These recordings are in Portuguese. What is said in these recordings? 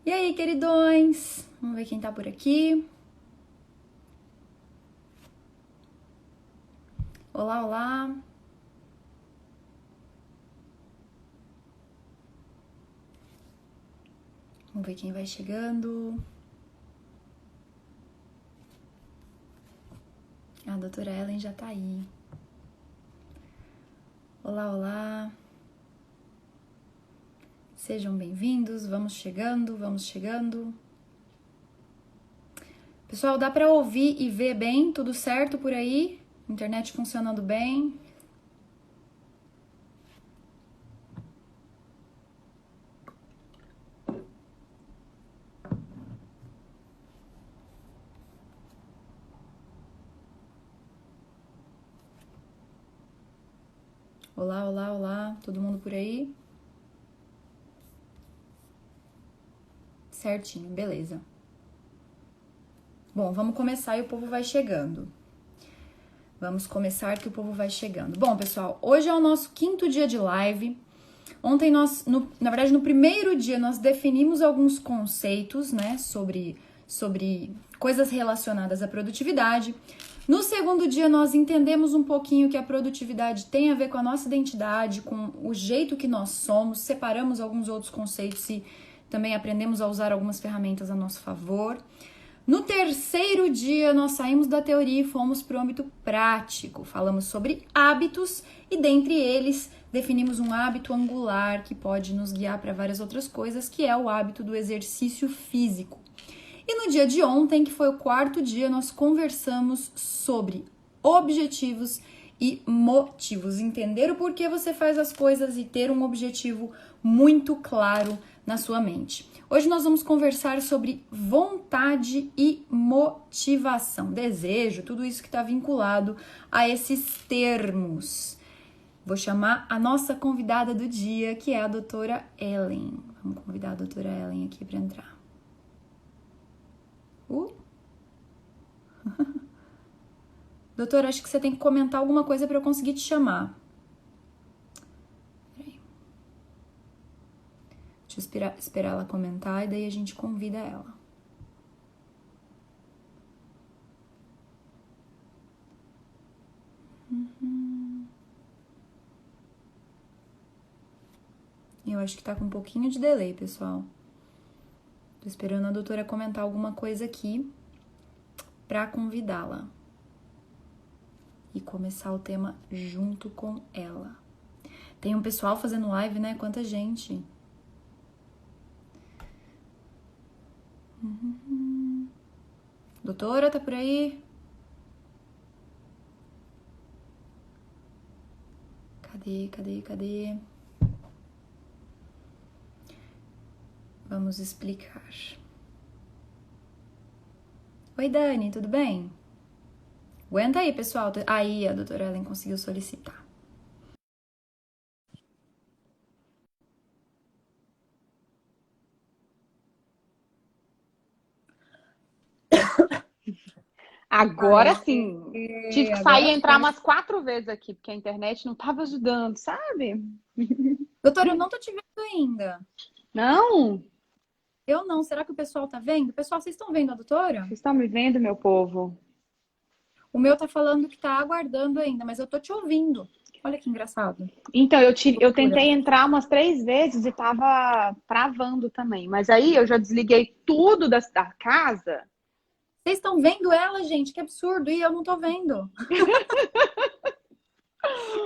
E aí, queridões? Vamos ver quem tá por aqui. Olá, olá. Vamos ver quem vai chegando. A doutora Ellen já tá aí. Olá, olá. Sejam bem-vindos. Vamos chegando, vamos chegando. Pessoal, dá pra ouvir e ver bem? Tudo certo por aí? Internet funcionando bem? Olá, olá, olá. Todo mundo por aí? Certinho, beleza. Bom, vamos começar e o povo vai chegando. Vamos começar que o povo vai chegando. Bom, pessoal, hoje é o nosso 5º dia de live. Ontem na verdade, no primeiro dia nós definimos alguns conceitos, né, sobre coisas relacionadas à produtividade. No segundo dia nós entendemos um pouquinho que a produtividade tem a ver com a nossa identidade, com o jeito que nós somos, separamos alguns outros conceitos e também aprendemos a usar algumas ferramentas a nosso favor. No terceiro dia, nós saímos da teoria e fomos para o âmbito prático. Falamos sobre hábitos e, dentre eles, definimos um hábito angular que pode nos guiar para várias outras coisas, que é o hábito do exercício físico. E no dia de ontem, que foi o 4º dia, nós conversamos sobre objetivos e motivos. Entender o porquê você faz as coisas e ter um objetivo muito claro na sua mente. Hoje nós vamos conversar sobre vontade e motivação, desejo, tudo isso que está vinculado a esses termos. Vou chamar a nossa convidada do dia, que é a doutora Ellen. Vamos convidar a doutora Ellen aqui para entrar. Doutora, acho que você tem que comentar alguma coisa para eu conseguir te chamar. Peraí. Deixa eu esperar ela comentar e daí a gente convida ela. Eu acho que tá com um pouquinho de delay, pessoal. Tô esperando a doutora comentar alguma coisa aqui pra convidá-la. E começar o tema junto com ela. Tem um pessoal fazendo live, né? Quanta gente. Doutora, tá por aí? Cadê? Vamos explicar. Oi, Dani, tudo bem? Aguenta aí, pessoal. Aí, a doutora Ellen conseguiu solicitar. Agora Aê, sim. Tive que sair agora e entrar foi. umas 4 vezes aqui, porque a internet não estava ajudando, sabe? Doutora, eu não tô te vendo ainda. Não? Eu não. Será que o pessoal tá vendo? Pessoal, vocês estão vendo a doutora? Vocês estão me vendo, meu povo? O meu tá falando que tá aguardando ainda, mas eu tô te ouvindo. Olha que engraçado. Então, Que eu loucura. tentei entrar umas 3 vezes e tava travando também. Mas aí eu já desliguei tudo da casa. Vocês estão vendo ela, gente? Que absurdo. E eu não tô vendo.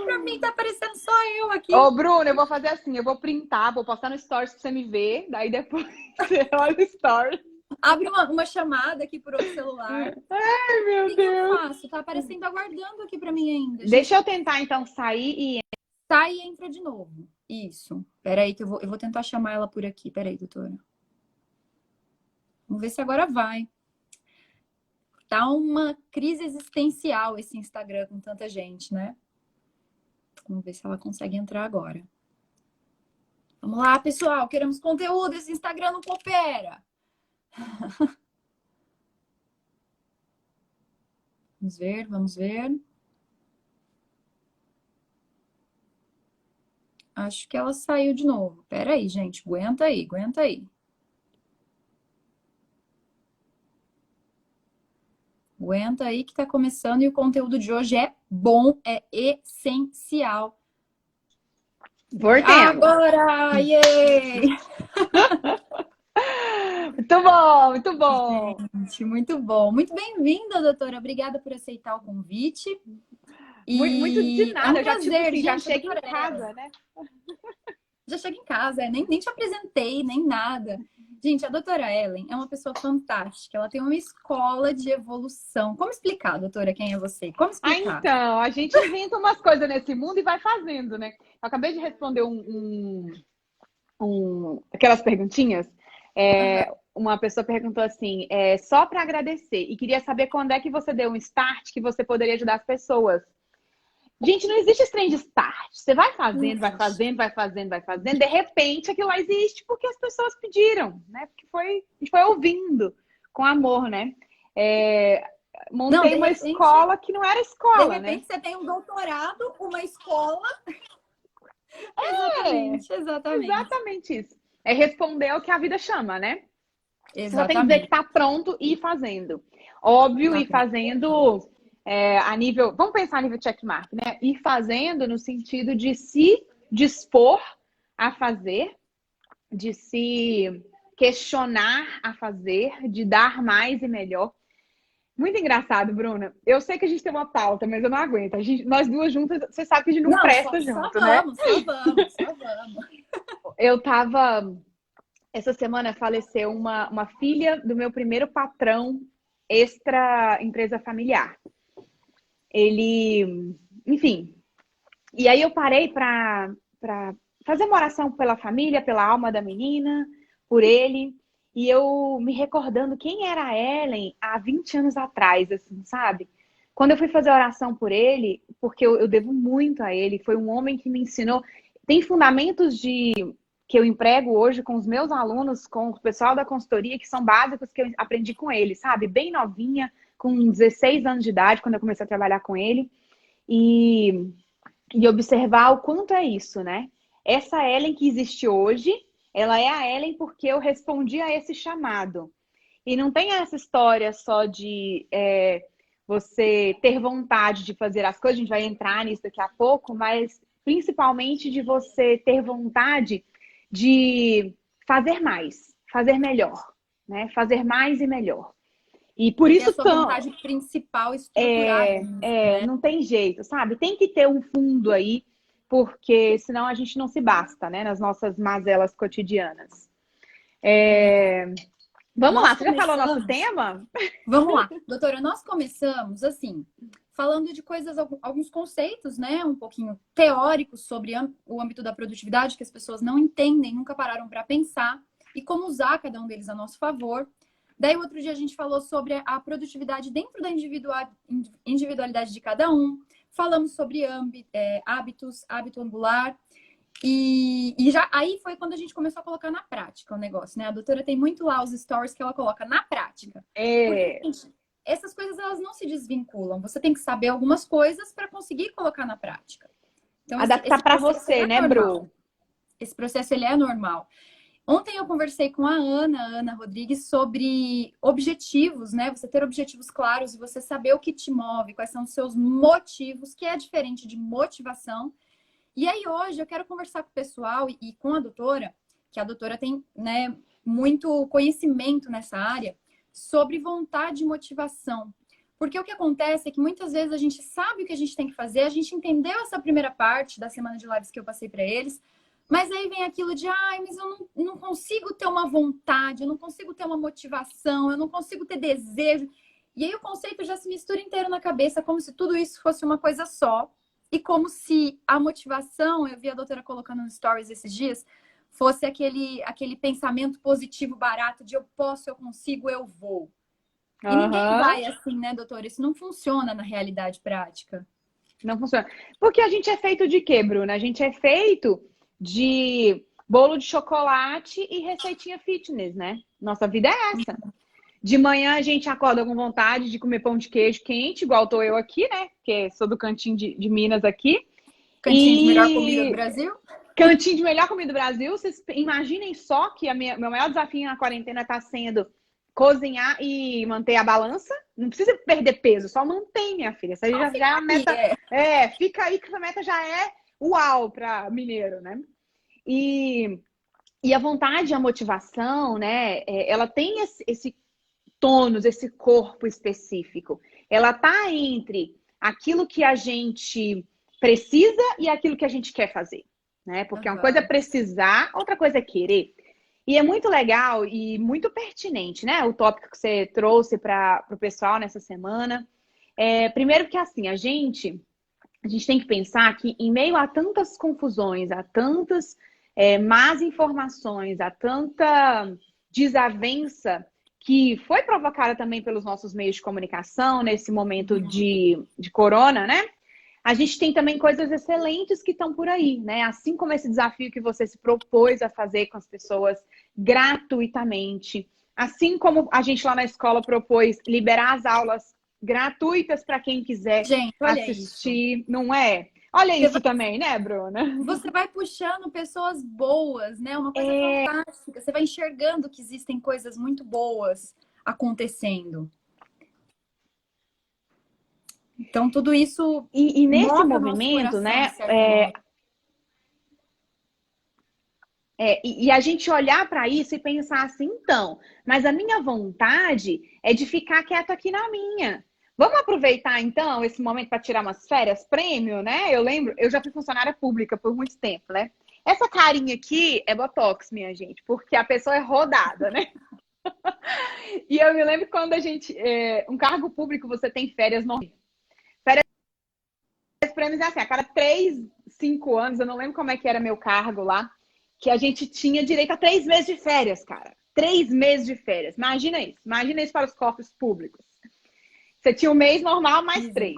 Pra mim tá aparecendo só eu aqui. Ô, Bruno, eu vou fazer assim, eu vou printar, vou postar no Stories pra você me ver, daí depois você olha o Stories. Abre uma chamada aqui por outro celular. Ai, O meu que que eu Deus. faço? Tá aparecendo aguardando aqui pra mim ainda. Deixa Gente, eu tentar então sair e... sai e entra de novo. Isso. Peraí que eu vou tentar chamar ela por aqui. Peraí, doutora. Vamos ver se agora vai. Tá uma crise existencial esse Instagram com tanta gente, né? Vamos ver se ela consegue entrar agora. Vamos lá, pessoal. Queremos conteúdo. Esse Instagram não coopera. Vamos ver, vamos ver. Acho que ela saiu de novo. Pera aí, gente. Aguenta aí, aguenta aí. Aguenta aí que tá começando e o conteúdo de hoje é bom, é essencial. Voltemos. Agora! Yay! Muito bom, muito bom. Gente, muito bom. Muito bem-vinda, doutora. Obrigada por aceitar o convite. Muito de E é nada, um eu já, tipo prazer, assim, já gente, a chego em doutora Ellen. casa, né? Já chega em casa, nem te apresentei, nem nada. Gente, a doutora Ellen é uma pessoa fantástica. Ela tem uma escola de evolução. Como explicar, doutora, quem é você? Como explicar? Então, a gente inventa umas coisas nesse mundo e vai fazendo, né? Eu acabei de responder aquelas perguntinhas. Aham. Uma pessoa perguntou assim, só para agradecer, e queria saber quando é que você deu um start que você poderia ajudar as pessoas. Gente, não existe esse trem de start. Você vai Não fazendo, vai existe. fazendo, vai fazendo, vai fazendo. De repente, aquilo lá existe porque as pessoas pediram, né? Porque a gente foi ouvindo com amor, né? É, Não, montei uma escola que não era de escola, né? repente você tem um doutorado, uma escola. É, Exatamente, exatamente. exatamente isso. É responder ao que a vida chama, né? Você só tem que dizer que Exatamente. está pronto e ir fazendo. Óbvio, Tá ir pronto. fazendo a nível. Vamos pensar a nível checkmark, né? Ir fazendo no sentido de se dispor a fazer, de se questionar a fazer, de dar mais e melhor. Muito engraçado, Bruna. Eu sei que a gente tem uma pauta, mas eu não aguento. Nós duas juntas, você sabe que a gente não Não, só, presta só junto, né? vamos, só vamos, só vamos. Eu tava. Essa semana faleceu uma filha do meu primeiro patrão extra empresa familiar. Ele, enfim. E aí eu parei para fazer uma oração pela família, pela alma da menina, por ele. E eu me recordando quem era a Ellen há 20 anos atrás, assim, sabe? Quando eu fui fazer a oração por ele, porque eu devo muito a ele, foi um homem que me ensinou. Tem fundamentos que eu emprego hoje com os meus alunos, com o pessoal da consultoria, que são básicos que eu aprendi com ele, sabe? Bem novinha, com 16 anos de idade, quando eu comecei a trabalhar com ele. E, e observar o quanto é isso, né? Essa Ellen que existe hoje, ela é a Ellen porque eu respondi a esse chamado. E não tem essa história só de você ter vontade de fazer as coisas, a gente vai entrar nisso daqui a pouco, mas principalmente de você ter vontade de fazer mais, fazer melhor, né? Fazer mais e melhor. E por Você tem a isso sua vontade principal estruturada nisso, né? não tem jeito, sabe? Tem que ter um fundo aí, porque senão a gente não se basta, né? Nas nossas mazelas cotidianas. Vamos Nós lá, você já falou nosso começamos. tema? Vamos lá, doutora, nós começamos assim, falando de coisas, alguns conceitos, né, um pouquinho teóricos sobre o âmbito da produtividade que as pessoas não entendem, nunca pararam para pensar e como usar cada um deles a nosso favor. Daí, outro dia a gente falou sobre a produtividade dentro da individualidade de cada um, falamos sobre hábitos, hábito angular. E já aí foi quando a gente começou a colocar na prática o negócio, né? A doutora tem muito lá os stories que ela coloca na prática. Porque, gente, essas coisas elas não se desvinculam. Você tem que saber algumas coisas para conseguir colocar na prática. Então, Adaptar esse para processo ele você, é né, normal. Bru? Esse processo ele é normal. Ontem eu conversei com a Ana Rodrigues, sobre objetivos, né? Você ter objetivos claros e você saber o que te move, quais são os seus motivos, que é diferente de motivação. E aí hoje eu quero conversar com o pessoal e com a doutora, que a doutora tem, né, muito conhecimento nessa área, sobre vontade e motivação. Porque o que acontece é que muitas vezes a gente sabe o que a gente tem que fazer, a gente entendeu essa primeira parte da semana de lives que eu passei para eles, mas aí vem aquilo de, mas eu não consigo ter uma vontade, eu não consigo ter uma motivação, eu não consigo ter desejo. E aí o conceito já se mistura inteiro na cabeça, como se tudo isso fosse uma coisa só. E como se a motivação, eu vi a doutora colocando nos stories esses dias, fosse aquele pensamento positivo barato de eu posso, eu consigo, eu vou. E ninguém vai assim, né, doutora? Isso não funciona na realidade prática. Não funciona. Porque a gente é feito de quê, Bruna? A gente é feito de bolo de chocolate e receitinha fitness, né? Nossa vida é essa. De manhã a gente acorda com vontade de comer pão de queijo quente, igual tô eu aqui, né? Porque sou do cantinho de Minas aqui. Cantinho de melhor comida do Brasil? Cantinho de melhor comida do Brasil. Vocês imaginem só que meu maior desafio na quarentena está sendo cozinhar e manter a balança. Não precisa perder peso, só mantém, minha filha. Essa aí já é a meta. Fica aí que essa meta já é uau para mineiro, né? E a vontade, a motivação, né? Ela tem esse tônus, esse corpo específico. Ela tá entre aquilo que a gente precisa e aquilo que a gente quer fazer, né? Porque uma coisa é precisar, outra coisa é querer. E é muito legal e muito pertinente, né? O tópico que você trouxe para o pessoal nessa semana. Primeiro que assim, a gente tem que pensar que em meio a tantas confusões, a tantas más informações, a tanta desavença que foi provocada também pelos nossos meios de comunicação nesse momento de corona, né? A gente tem também coisas excelentes que estão por aí, né? Assim como esse desafio que você se propôs a fazer com as pessoas gratuitamente. Assim como a gente lá na escola propôs liberar as aulas gratuitas para quem quiser assistir, isso. Não é? Olha isso também, né, Bruna? Você vai puxando pessoas boas, né? Uma coisa fantástica. Você vai enxergando que existem coisas muito boas acontecendo. Então, tudo isso. E nesse movimento, né? E a gente olhar para isso e pensar assim, então, mas a minha vontade é de ficar quieto aqui na minha. Vamos aproveitar, então, esse momento para tirar umas férias prêmio, né? Eu lembro, eu já fui funcionária pública por muito tempo, né? Essa carinha aqui é Botox, minha gente, porque a pessoa é rodada, né? E eu me lembro quando a gente... um cargo público, você tem férias normais. Férias prêmios é assim, a cada 3, 5 anos, eu não lembro como é que era meu cargo lá, que a gente tinha direito a 3 meses de férias, cara. 3 meses de férias. Imagina isso para os corpos públicos. Você tinha um mês normal, mais 3.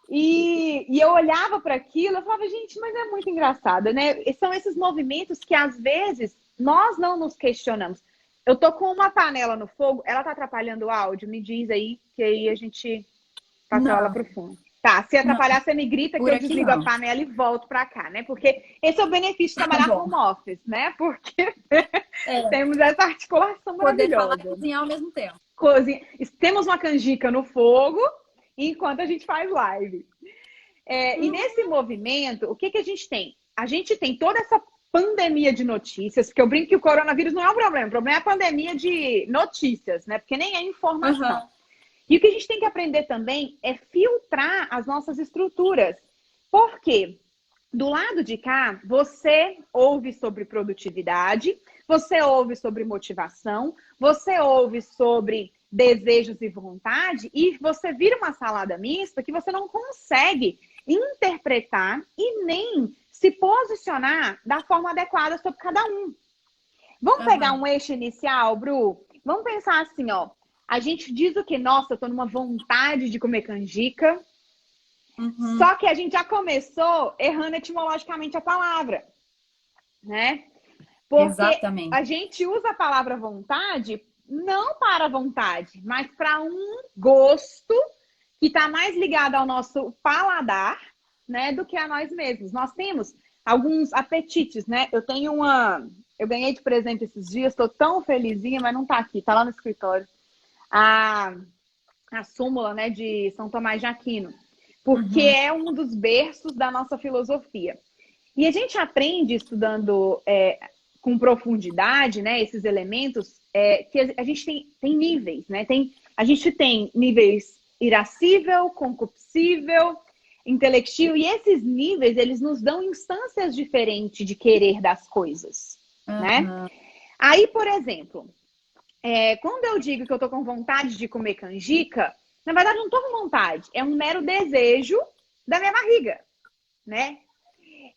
E eu olhava para aquilo e falava, gente, mas é muito engraçado, né? E são esses movimentos que, às vezes, nós não nos questionamos. Eu tô com uma panela no fogo, ela tá atrapalhando o áudio? Me diz aí, que aí a gente passa ela pro fundo. Tá, se atrapalhar, você me grita que eu desligo a panela e volto para cá, né? Porque esse é o benefício de trabalhar home office, né? Porque temos essa articulação poder maravilhosa. Poder falar e cozinhar ao mesmo tempo. Temos uma canjica no fogo enquanto a gente faz live. E nesse movimento, o que a gente tem? A gente tem toda essa pandemia de notícias, porque eu brinco que o coronavírus não é um problema, o problema é a pandemia de notícias, né? Porque nem é informação. E o que a gente tem que aprender também é filtrar as nossas estruturas. Por quê? Do lado de cá, você ouve sobre produtividade, você ouve sobre motivação, você ouve sobre desejos e vontade, e você vira uma salada mista que você não consegue interpretar e nem se posicionar da forma adequada sobre cada um. Vamos pegar um eixo inicial, Bru? Vamos pensar assim, ó. A gente diz o que? Nossa, eu tô numa vontade de comer canjica. Só que a gente já começou errando etimologicamente a palavra, né? Porque a gente usa a palavra vontade não para a vontade, mas para um gosto que está mais ligado ao nosso paladar, né, do que a nós mesmos. Nós temos alguns apetites, né? Eu ganhei de presente esses dias, estou tão felizinha, mas não está aqui, está lá no escritório. A súmula, né, de São Tomás de Aquino, porque é um dos berços da nossa filosofia. E a gente aprende estudando com profundidade, né, esses elementos, que a gente tem níveis, né? A gente tem níveis irascível, concupiscível, intelectil, e esses níveis, eles nos dão instâncias diferentes de querer das coisas, né? Aí, por exemplo, quando eu digo que eu tô com vontade de comer canjica, na verdade eu não tô com vontade, é um mero desejo da minha barriga, né?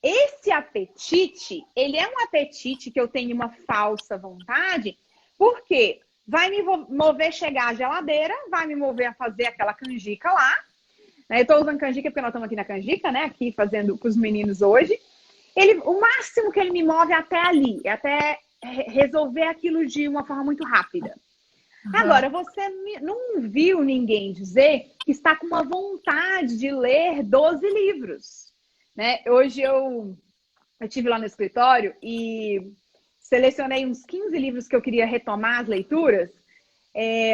Esse apetite, ele é um apetite que eu tenho uma falsa vontade, porque vai me mover chegar à geladeira, vai me mover a fazer aquela canjica lá, né? Eu tô usando canjica porque nós estamos aqui na canjica, né? Aqui fazendo com os meninos hoje. O máximo que ele me move é até ali, é até resolver aquilo de uma forma muito rápida. Agora, você não viu ninguém dizer que está com uma vontade de ler 12 livros, né? Hoje eu estive lá no escritório e selecionei uns 15 livros que eu queria retomar as leituras.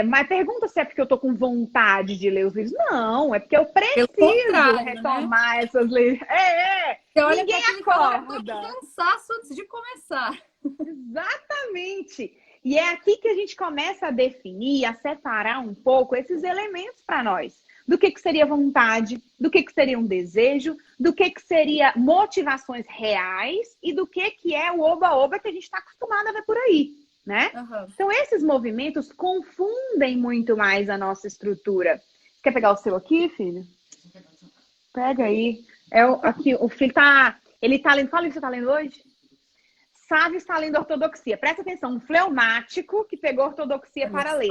Mas pergunta se é porque eu tô com vontade de ler os livros. Não, é porque eu Pelo preciso contrário, né? retomar essas leituras. Você olha para Ninguém aquilo e fala, ah, tô com acorda. cansaço antes de começar. Exatamente. E é aqui que a gente começa a definir, a separar um pouco esses elementos para nós. Do que seria vontade, do que seria um desejo, do que seria motivações reais e do que é o oba-oba que a gente está acostumado a ver por aí, né? Uhum. Então, esses movimentos confundem muito mais a nossa estrutura. Quer pegar o seu aqui, filho? Pega aí. Aqui, o filho tá... Ele tá lendo... Qual livro você tá lendo hoje? Sávio está lendo Ortodoxia. Presta atenção, um fleumático que pegou Ortodoxia Olha para só. ler.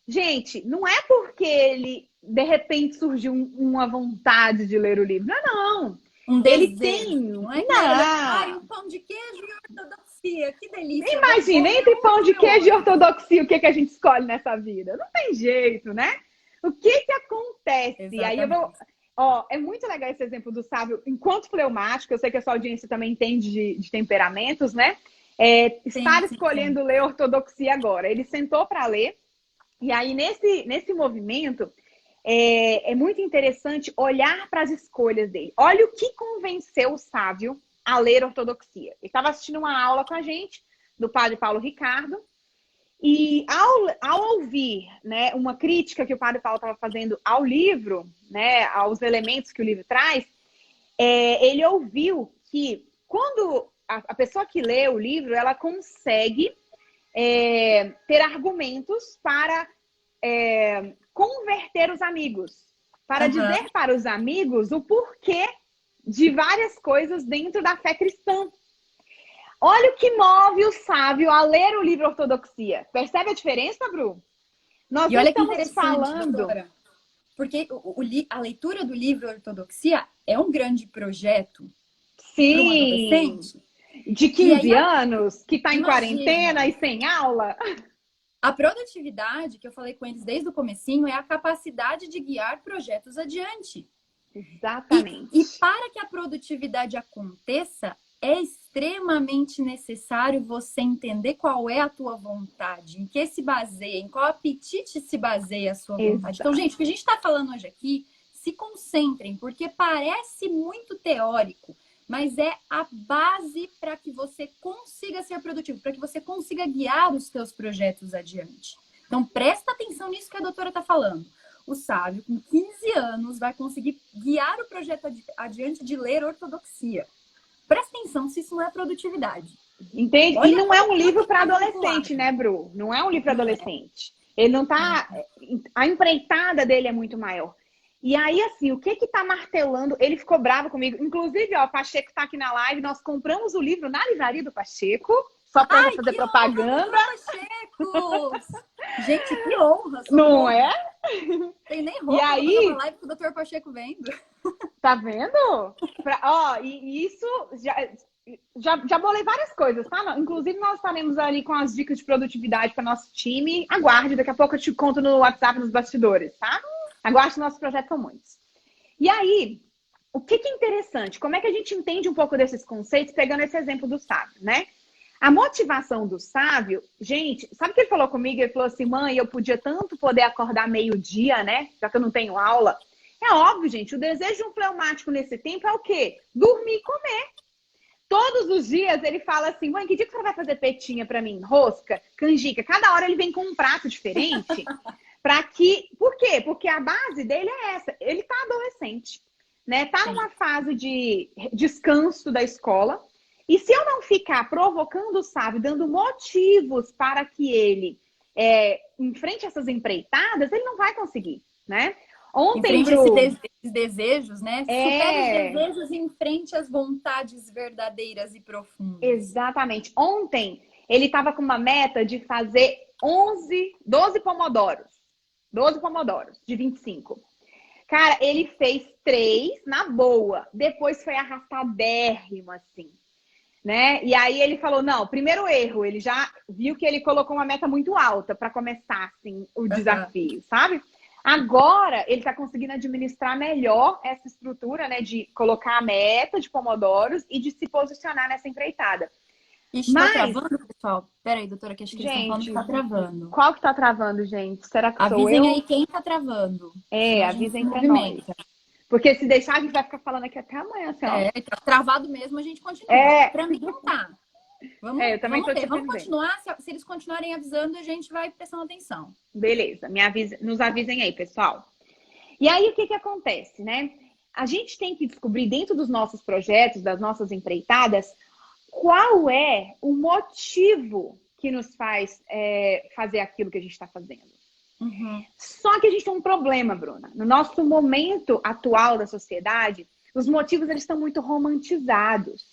Gente, não é porque ele, de repente, surgiu uma vontade de ler o livro. Não. Um Ele desejo, tem... não é que ele olha, ai, Não. um pão de queijo e ortodoxia, que delícia, vou Imagina, ler entre pão de hoje, meu queijo e anjo. ortodoxia, o que a gente escolhe nessa vida? Não tem jeito, né? O que acontece? E aí eu vou... Exatamente. Ó, é muito legal esse exemplo do sábio enquanto fleumático. Eu sei que a sua audiência também entende de temperamentos, né? Sim, Estar sim, sim. escolhendo ler ortodoxia agora. Ele sentou para ler, e aí nesse movimento é muito interessante olhar para as escolhas dele. Olha o que convenceu o sábio a ler ortodoxia. Ele estava assistindo uma aula com a gente, do padre Paulo Ricardo, e ao ouvir, né, uma crítica que o padre Paulo estava fazendo ao livro, né, aos elementos que o livro traz, ele ouviu que quando a pessoa que lê o livro, ela consegue ter argumentos para converter os amigos, para Aham. dizer para os amigos o porquê de várias coisas dentro da fé cristã. Olha o que move o sábio a ler o livro Ortodoxia. Percebe a diferença, Bru? Nós E não olha que estamos interessante, falando... doutora, porque a leitura do livro Ortodoxia é um grande projeto para um Sim, adolescente. de E aí, 15 anos, que está em quarentena imagina, e sem aula. a produtividade, que eu falei com eles desde o comecinho, é a capacidade de guiar projetos adiante. E Exatamente. para que a produtividade aconteça, é extremamente necessário você entender qual é a tua vontade, em que se baseia, em qual apetite se baseia a sua vontade. Então, Exato. gente, o que a gente está falando hoje aqui, se concentrem, porque parece muito teórico, mas é a base para que você consiga ser produtivo, para que você consiga guiar os teus projetos adiante. Então, presta atenção nisso que a doutora está falando. O sábio, com 15 anos, vai conseguir guiar o projeto adiante de ler ortodoxia. Presta atenção se isso não é produtividade. Entende? E Olha não é um como livro que para tá vinculado. adolescente, né, Bru? Não é um livro para Não é. adolescente. Ele não tá. A empreitada dele é muito maior. E aí, assim, o que tá martelando? Ele ficou bravo comigo. Inclusive, ó, o Pacheco tá aqui na live. Nós compramos o livro na livraria do Pacheco, só para eu Ai, fazer que honra, propaganda. doutor Pacheco! Gente, que honra, Não é? socorro. Tem nem E roupa pra fazer uma aí, live com o doutor Pacheco vendo. tá vendo? Ó, e isso já bolei várias coisas, tá? Inclusive, nós estaremos ali com as dicas de produtividade para nosso time. Aguarde, daqui a pouco eu te conto no WhatsApp, nos bastidores, tá? Aguarde, nossos projetos são muitos. E aí, o que é interessante? Como é que a gente entende um pouco desses conceitos, pegando esse exemplo do sábio, né? A motivação do sábio, gente, sabe o que ele falou comigo? Ele falou assim, mãe, eu podia tanto poder acordar meio-dia, né? Já que eu não tenho aula. É óbvio, gente, o desejo de um fleumático nesse tempo é o quê? Dormir e comer. Todos os dias ele fala assim, mãe, que dia que você vai fazer petinha pra mim? Rosca, canjica. Cada hora ele vem com um prato diferente. Por quê? Porque a base dele é essa. Ele tá adolescente, né? Tá Sim. numa fase de descanso da escola. E se eu não ficar provocando o sábio, dando motivos para que ele enfrente essas empreitadas, ele não vai conseguir, né? Ontem, Enfrente Bru... esses desejos, né? Supere os desejos e enfrente as vontades verdadeiras e profundas. Exatamente. Ontem, ele estava com uma meta de fazer 12 pomodoros. 12 pomodoros de 25. Cara, ele fez 3 na boa. Depois foi arrastadérrimo, assim. Né? E aí ele falou, não, primeiro erro, ele já viu que ele colocou uma meta muito alta para começar, assim, o desafio, sabe? Agora, ele está conseguindo administrar melhor essa estrutura, né? De colocar a meta de pomodoros e de se posicionar nessa empreitada. Ixi, tá Mas, travando, pessoal? Pera aí, doutora, que acho que eles estão falando que gente, tá travando. qual que tá travando, gente? Será que sou Avisem aí eu? quem tá travando. É, Senão a gente se avisem pra nós. movimenta. Porque se deixar, a gente vai ficar falando aqui até amanhã, assim, ó. É, tá travado mesmo, a gente continua. É, Pra mim não tá. eu também Vamos tô te ver, vamos entendendo. continuar. Se eles continuarem avisando, a gente vai prestando atenção. Beleza, nos avisem aí, pessoal. E aí, o que que acontece, né? A gente tem que descobrir dentro dos nossos projetos, das nossas empreitadas, qual é o motivo que nos faz fazer aquilo que a gente está fazendo. Uhum. Só que a gente tem um problema, Bruna. No nosso momento atual da sociedade, os motivos eles estão muito romantizados.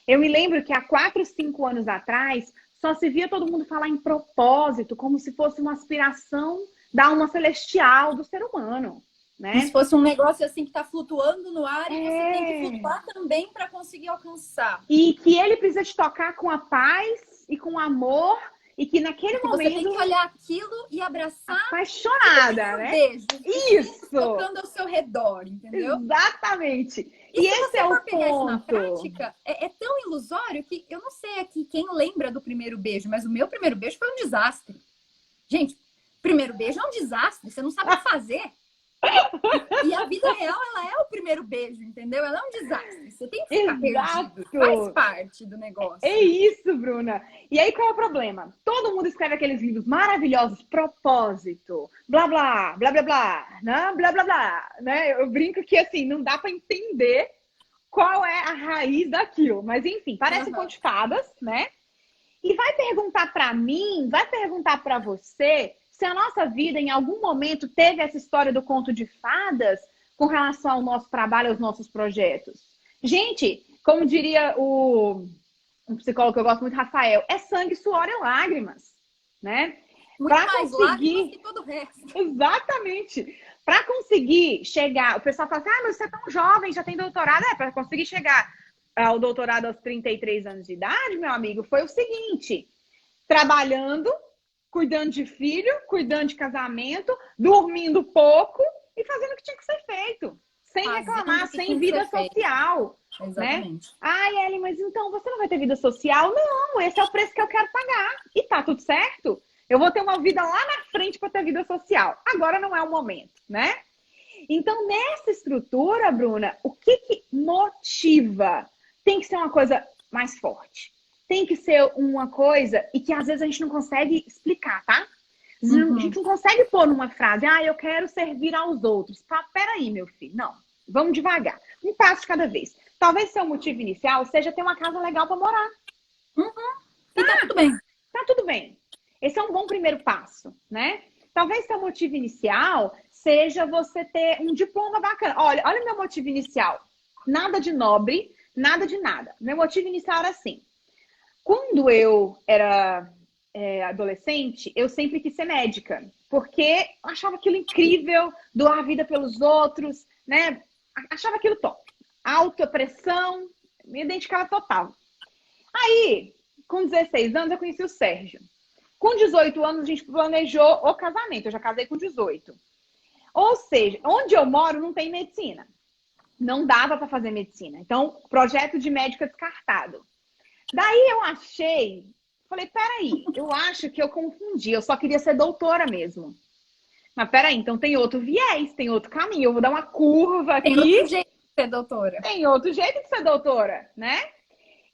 Eu me lembro que há 4, 5 anos atrás, só se via todo mundo falar em propósito, como se fosse uma aspiração da alma celestial do ser humano, Como se né? fosse um negócio assim que tá flutuando no ar e você tem que É. flutuar também para conseguir alcançar. E que ele precisa te tocar com a paz e com o amor, e que E naquele que você tem momento, que olhar aquilo e abraçar aquele apaixonada, primeiro né? beijo. Isso! Tocando ao seu redor, entendeu? Exatamente. E E se esse você é o for pegar isso na ponto. prática, é tão ilusório que eu não sei aqui quem lembra do primeiro beijo, mas o meu primeiro beijo foi um desastre. Gente, primeiro beijo é um desastre, você não sabe o que fazer. E a vida real, ela é o primeiro beijo, entendeu? Ela é um desastre. Você tem que ficar perdido. Faz Exato. parte do É negócio. isso, Bruna. E aí qual é o problema? Todo mundo escreve aqueles livros maravilhosos, propósito, blá blá, blá blá blá, né? Blá blá blá, né? Eu brinco que assim, não dá para entender qual é a raiz daquilo, mas enfim, parece um conto de fadas, né? E vai perguntar para mim, vai perguntar para você se a nossa vida em algum momento teve essa história do conto de fadas com relação ao nosso trabalho, aos nossos projetos. Gente, como diria um psicólogo que eu gosto muito, Rafael, é sangue, suor e lágrimas, né? Muito Para mais lágrimas que conseguir, todo o resto. exatamente, para conseguir chegar, o pessoal fala assim, ah, mas você é tão jovem, já tem doutorado, para conseguir chegar ao doutorado aos 33 anos de idade, meu amigo, foi o seguinte, trabalhando, cuidando de filho, cuidando de casamento, dormindo pouco e fazendo o que tinha que ser feito. Sem Fazendo reclamar, o que sem tinha que ser vida feito. social, né? Exatamente. Ai, Ellen, mas então você não vai ter vida social? Não, esse é o preço que eu quero pagar. E tá tudo certo. Eu vou ter uma vida lá na frente para ter vida social. Agora não é o momento, né? Então, nessa estrutura, Bruna, o que que motiva? Tem que ser uma coisa mais forte. Tem que ser uma coisa e que às vezes a gente não consegue explicar, tá? A gente não consegue pôr numa frase, ah, eu quero servir aos outros. Tá, peraí, meu filho. Não, vamos devagar. Um passo de cada vez. Talvez seu motivo inicial seja ter uma casa legal para morar. E tá tudo bem. Tá tudo bem. Esse é um bom primeiro passo, né? Talvez seu motivo inicial seja você ter um diploma bacana. Olha o meu motivo inicial. Nada de nobre, nada de nada. Meu motivo inicial era assim. Quando eu era adolescente, eu sempre quis ser médica, porque eu achava aquilo incrível, doar a vida pelos outros, né? Achava aquilo top. Alta pressão, me identificava total. Aí, com 16 anos, eu conheci o Sérgio. Com 18 anos, a gente planejou o casamento. Eu já casei com 18. Ou seja, onde eu moro não tem medicina. Não dava para fazer medicina. Então, projeto de médica descartado. Daí eu falei, peraí, eu acho que eu confundi, eu só queria ser doutora mesmo. Mas peraí, então tem outro viés, tem outro caminho, eu vou dar uma curva Tem aqui. outro jeito de ser doutora. Tem outro jeito de ser doutora, né?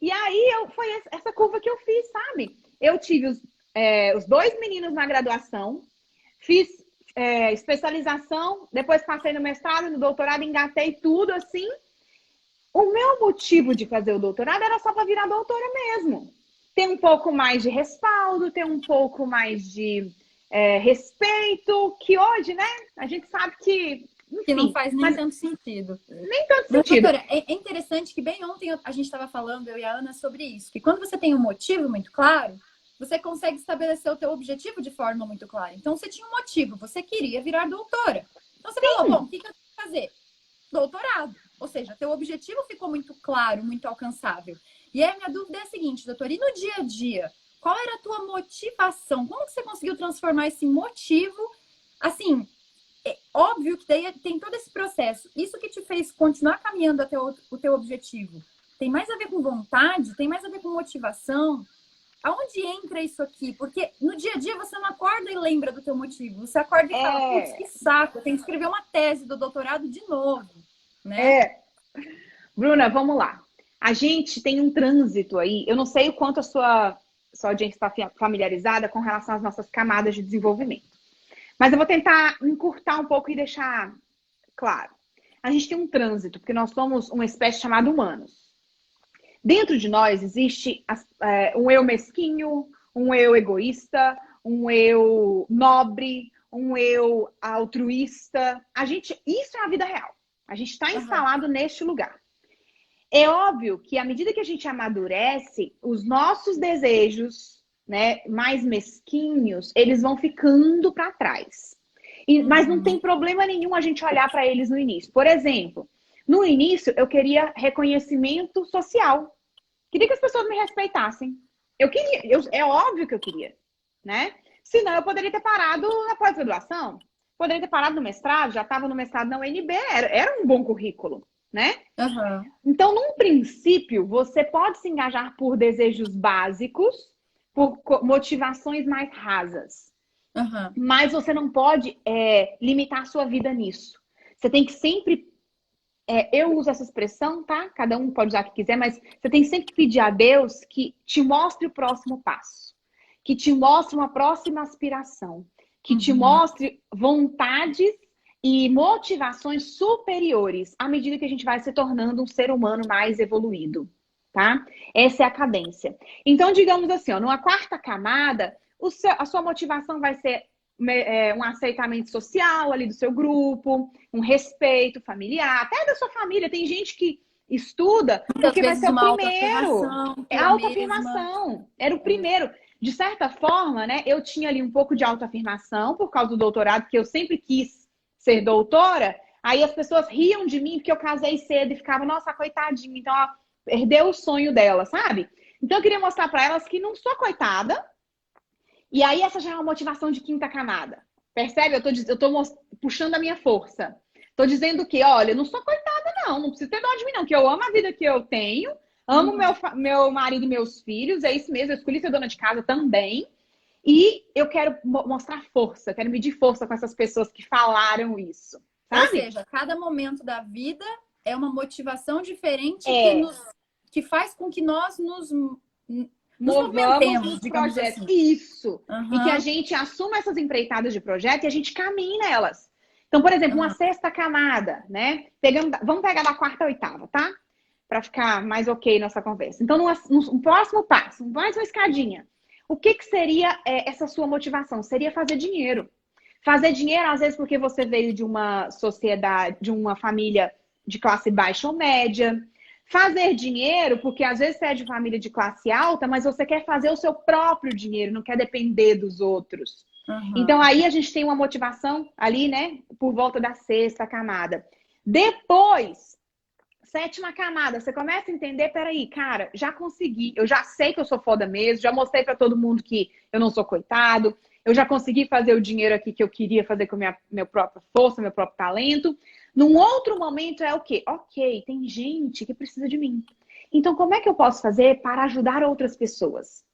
E aí foi essa curva que eu fiz, sabe? Eu tive os 2 meninos na graduação, fiz especialização, depois passei no mestrado, no doutorado, engatei tudo assim. O meu motivo de fazer o doutorado era só para virar doutora mesmo. Ter um pouco mais de respaldo, ter um pouco mais de respeito, que hoje, né, a gente sabe que, enfim, que não faz nem tanto sentido. Nem tanto Mas, sentido. doutora, é interessante que bem ontem a gente estava falando, eu e a Ana, sobre isso. Que quando você tem um motivo muito claro, você consegue estabelecer o teu objetivo de forma muito clara. Então, você tinha um motivo, você queria virar doutora. Então, você falou, bom, o que eu tenho que fazer? Doutorado. Ou seja, teu objetivo ficou muito claro, muito alcançável. E aí a minha dúvida é a seguinte, doutora, e no dia a dia, qual era a tua motivação? Como que você conseguiu transformar esse motivo? Assim, é óbvio que daí tem todo esse processo. Isso que te fez continuar caminhando até o teu objetivo. Tem mais a ver com vontade? Tem mais a ver com motivação? aonde entra isso aqui? Porque no dia a dia você não acorda e lembra do teu motivo. Você acorda e fala, putz, que saco, eu tenho que escrever uma tese do doutorado de novo, né? Bruna, vamos lá. A gente tem um trânsito aí. Eu não sei o quanto a sua audiência está familiarizada com relação às nossas camadas de desenvolvimento. Mas eu vou tentar encurtar um pouco e deixar claro. A gente tem um trânsito, porque nós somos uma espécie chamada humanos. Dentro de nós existe um eu mesquinho, um eu egoísta, um eu nobre, um eu altruísta. Isso é a vida real. A gente está instalado neste lugar. É óbvio que à medida que a gente amadurece, os nossos desejos, né, mais mesquinhos, eles vão ficando para trás. Mas não tem problema nenhum a gente olhar para eles no início. Por exemplo, no início eu queria reconhecimento social. Queria que as pessoas me respeitassem. É óbvio que eu queria, né? Senão eu poderia ter parado na pós-graduação, poderia ter parado no mestrado, já estava no mestrado na UNB, era um bom currículo, né? Então, num princípio, você pode se engajar por desejos básicos, por motivações mais rasas. Mas você não pode limitar a sua vida nisso. Você tem que sempre... eu uso essa expressão, tá? Cada um pode usar o que quiser, mas você tem que sempre pedir a Deus que te mostre o próximo passo, que te mostre uma próxima aspiração, que te mostre vontades e motivações superiores à medida que a gente vai se tornando um ser humano mais evoluído, tá? Essa é a cadência. Então, digamos assim, ó, numa quarta camada, a sua motivação vai ser um aceitamento social ali do seu grupo, um respeito familiar, até da sua família. Tem gente que estuda porque vai ser o primeiro. É autoafirmação. Era o primeiro. De certa forma, né, eu tinha ali um pouco de autoafirmação por causa do doutorado, porque eu sempre quis ser doutora. Aí as pessoas riam de mim porque eu casei cedo e ficavam, nossa, coitadinha. Então, ela perdeu o sonho dela, sabe? Então, eu queria mostrar para elas que não sou coitada. E aí, essa já é uma motivação de quinta camada. Percebe? Eu tô puxando a minha força. Tô dizendo que, olha, eu não sou coitada, não precisa ter dó de mim, não. Que eu amo a vida que eu tenho, amo meu marido e meus filhos, é isso mesmo. Eu escolhi ser dona de casa também. E eu quero mostrar força, quero medir força com essas pessoas que falaram isso. Sabe? Ou seja, cada momento da vida é uma motivação diferente que faz com que nós nos movamos nos digamos projetos. Assim. Isso. E que a gente assuma essas empreitadas de projeto e a gente caminhe nelas. Então, por exemplo, uma sexta camada, né? Vamos pegar da quarta à oitava, tá? Para ficar mais ok nossa conversa. Então, no próximo passo, mais uma escadinha. O que seria essa sua motivação? Seria fazer dinheiro. Fazer dinheiro, às vezes, porque você veio de uma sociedade, de uma família de classe baixa ou média. Fazer dinheiro, porque às vezes você é de família de classe alta, mas você quer fazer o seu próprio dinheiro, não quer depender dos outros. Então, aí a gente tem uma motivação ali, né? Por volta da sexta camada. Depois, sétima camada, você começa a entender, peraí, cara, já consegui, eu já sei que eu sou foda mesmo, já mostrei pra todo mundo que eu não sou coitado, eu já consegui fazer o dinheiro aqui que eu queria fazer com minha própria força, meu próprio talento. Num outro momento é o quê? Ok, tem gente que precisa de mim. Então, como é que eu posso fazer para ajudar outras pessoas?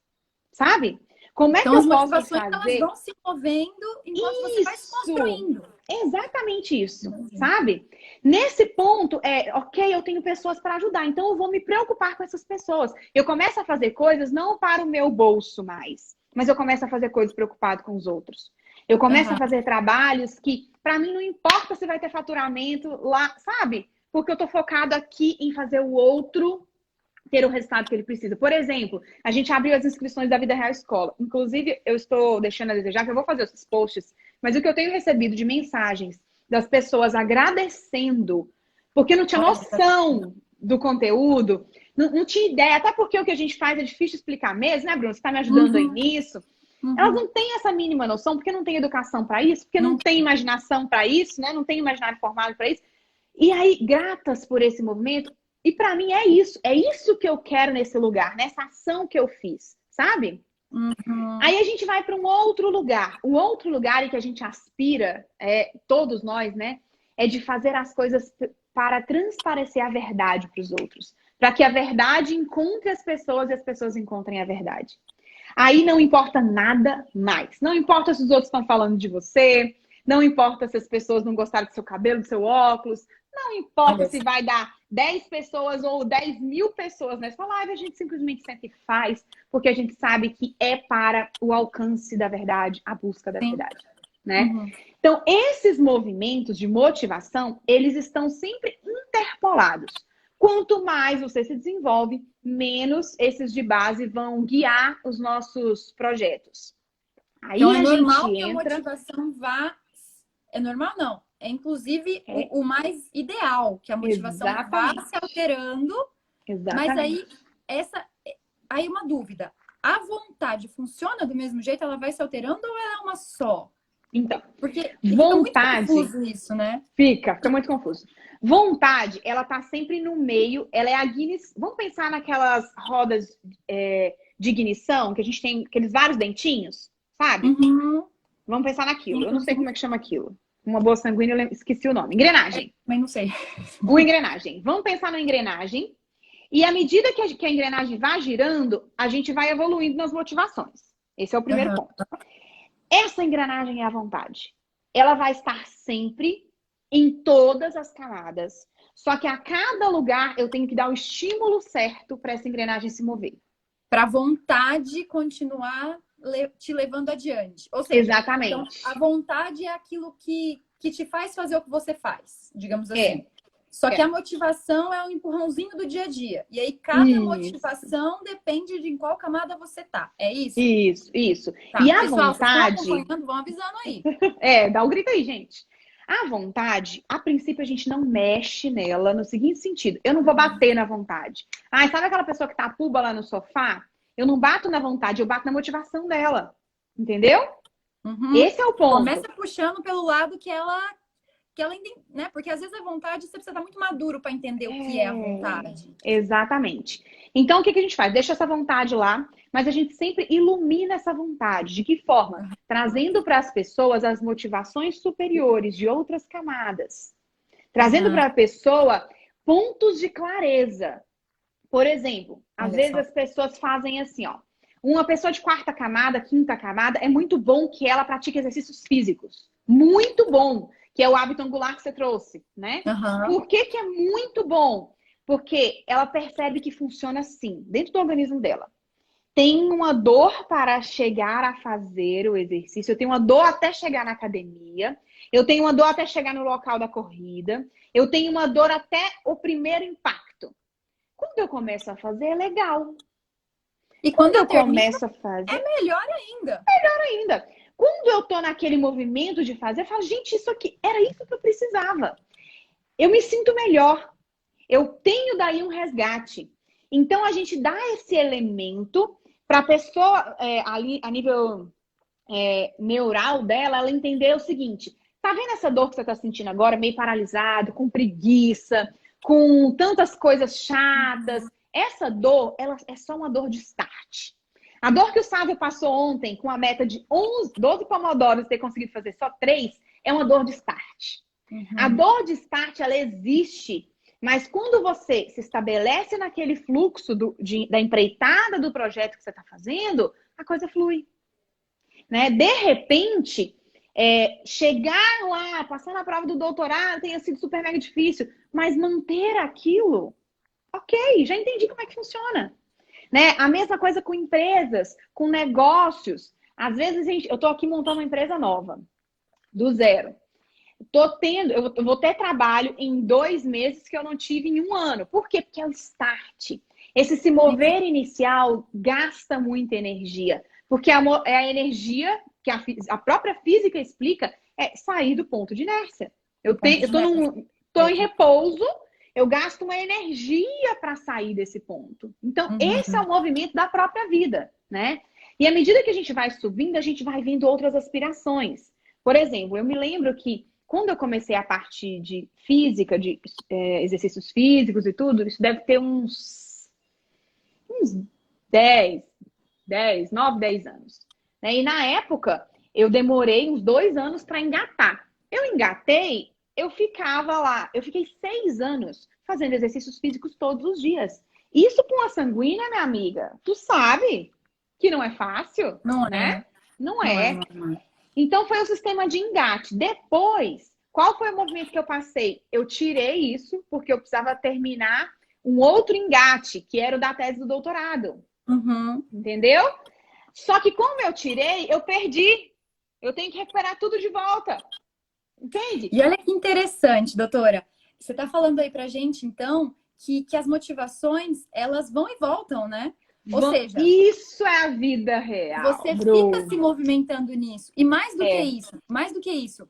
Sabe? Como é que eu posso fazer? Elas vão se movendo enquanto você vai se construindo. Exatamente isso, sabe? Nesse ponto, ok, eu tenho pessoas para ajudar, então eu vou me preocupar com essas pessoas. Eu começo a fazer coisas não para o meu bolso mais, mas eu começo a fazer coisas preocupado com os outros. Eu começo a fazer trabalhos que, para mim, não importa se vai ter faturamento lá, sabe? Porque eu tô focado aqui em fazer o outro ter o resultado que ele precisa. Por exemplo, a gente abriu as inscrições da Vida Real Escola. Inclusive, eu estou deixando a desejar, que eu vou fazer esses posts, mas o que eu tenho recebido de mensagens das pessoas agradecendo, porque não tinha noção do conteúdo, não tinha ideia, até porque o que a gente faz é difícil explicar mesmo, né, Bruno? Você está me ajudando aí nisso. Elas não têm essa mínima noção, porque não tem educação para isso, porque não tem imaginação para isso, né? Não tem imaginário formado para isso. E aí, gratas por esse movimento, e para mim é isso que eu quero nesse lugar, nessa ação que eu fiz, sabe? Aí a gente vai para um outro lugar. O outro lugar em que a gente aspira, todos nós, né? É de fazer as coisas para transparecer a verdade para os outros. Para que a verdade encontre as pessoas e as pessoas encontrem a verdade. Aí não importa nada mais. Não importa se os outros estão falando de você, não importa se as pessoas não gostaram do seu cabelo, do seu óculos, não importa Olha se só. vai dar 10 pessoas ou 10.000 pessoas nessa live, a gente simplesmente sempre faz, porque a gente sabe que é para o alcance da verdade, a busca da Sim. verdade, né? Uhum. Então, esses movimentos de motivação, eles estão sempre interpolados. Quanto mais você se desenvolve, menos esses de base vão guiar os nossos projetos. Então Aí é a gente normal que a entra. motivação vá. É normal, não. É inclusive É, o mais ideal, que a motivação vá se exatamente. alterando, mas Exatamente. aí essa. Aí uma dúvida. A vontade funciona do mesmo jeito? Ela vai se alterando ou ela é uma só? Então, Porque fica muito vontade confuso isso, né? fica muito confuso. Vontade, ela tá sempre no meio, ela é a ignição. Vamos pensar naquelas rodas de ignição, que a gente tem aqueles vários dentinhos, sabe? Uhum. Vamos pensar naquilo. Eu não sei como é Uhum. que chama aquilo. Uma boa sanguínea, esqueci o nome. Engrenagem. Mas não sei. Uma engrenagem. Vamos pensar na engrenagem. E à medida que a engrenagem vai girando, a gente vai evoluindo nas motivações. Esse é o primeiro Uhum. ponto. Essa engrenagem é a vontade. Ela vai estar sempre em todas as camadas. Só que a cada lugar eu tenho que dar o estímulo certo para essa engrenagem se mover. Para a vontade continuar te levando adiante. Ou seja, então a Exatamente. vontade é aquilo que te faz fazer o que você faz, digamos assim. É, Só que a é. motivação é o empurrãozinho do dia a dia. E aí cada Isso, motivação depende de em qual camada você tá. É isso? isso, isso. E Tá. a Pessoal, vocês estão vontade, acompanhando? Vão avisando aí. dá um grito aí, gente. A vontade, a princípio, a gente não mexe nela no seguinte sentido: eu não vou bater na vontade. Ah, sabe aquela pessoa que tá puba lá no sofá? Eu não bato na vontade, eu bato na motivação dela. Entendeu? Uhum. Esse é o ponto. Começa puxando pelo lado que ela né? Porque às vezes a vontade você precisa estar muito maduro para entender o que é a vontade. Exatamente. Então, o que a gente faz? Deixa essa vontade lá, mas a gente sempre ilumina essa vontade. De que forma? Trazendo para as pessoas as motivações superiores de outras camadas. Trazendo Uhum. para a pessoa pontos de clareza. Por exemplo, às Olha vezes só. as pessoas fazem assim, ó. Uma pessoa de quarta camada, quinta camada, é muito bom que ela pratique exercícios físicos. Muito bom, que é o hábito angular que você trouxe, né? Uhum. Por que que é muito bom? Porque ela percebe que funciona assim, dentro do organismo dela. Tem uma dor para chegar a fazer o exercício, eu tenho uma dor até chegar na academia, eu tenho uma dor até chegar no local da corrida, eu tenho uma dor até o primeiro impacto. Quando eu começo a fazer, é legal. E quando Quando eu eu termino, começo a fazer, é melhor ainda. ainda. Quando eu tô naquele movimento de fazer, eu falo, gente, isso aqui, era isso que eu precisava. Eu me sinto melhor. Eu tenho daí um resgate. Então, a gente dá esse elemento para a pessoa, ali, a nível neural dela, ela entender o seguinte: tá vendo essa dor que você tá sentindo agora, meio paralisado, com preguiça, com tantas coisas chatas? Essa dor, ela é só uma dor de start. A dor que o Sávio passou ontem com a meta de 12 pomodoros ter conseguido fazer só 3 é uma dor de start. A Uhum. dor de start, ela existe, mas quando você se estabelece naquele fluxo da empreitada do projeto que você está fazendo, a coisa flui. Né? De repente, chegar lá, passar na prova do doutorado tenha sido super mega difícil, mas manter aquilo, ok, já entendi como é que funciona. Né? A mesma coisa com empresas, com negócios. Às vezes, eu estou aqui montando uma empresa nova, do zero. Eu vou ter trabalho em 2 meses que eu não tive em 1 ano. Por quê? Porque é o start. Esse se mover inicial gasta muita energia. Porque é a energia que a própria física explica, é sair do ponto de inércia. Eu Ponto de neve. estou em repouso, eu gasto uma energia para sair desse ponto. Então, esse é Uhum. o movimento da própria vida, né? E à medida que a gente vai subindo, a gente vai vendo outras aspirações. Por exemplo, eu me lembro que quando eu comecei a parte de física, de exercícios físicos e tudo, isso deve ter uns 9, 10 anos. Né? E na época, eu demorei uns 2 anos para engatar. Eu engatei, eu ficava lá, eu fiquei 6 anos fazendo exercícios físicos todos os dias. Isso com a sanguínea, minha amiga, tu que não é fácil, Não né? é. Não Não é, é. não é. Então foi o sistema de engate. Depois, qual foi o movimento que eu passei? Eu tirei isso porque eu precisava terminar um outro engate, que era o da tese do doutorado. Uhum. Entendeu? Só que como eu tirei, eu perdi. Eu tenho que recuperar tudo de volta. Entende? E olha que interessante, doutora. Você está falando aí pra gente, então, que as motivações, elas vão e voltam, né? Ou seja, Isso é a vida real, você fica Bru. se movimentando nisso. E É. mais do que isso,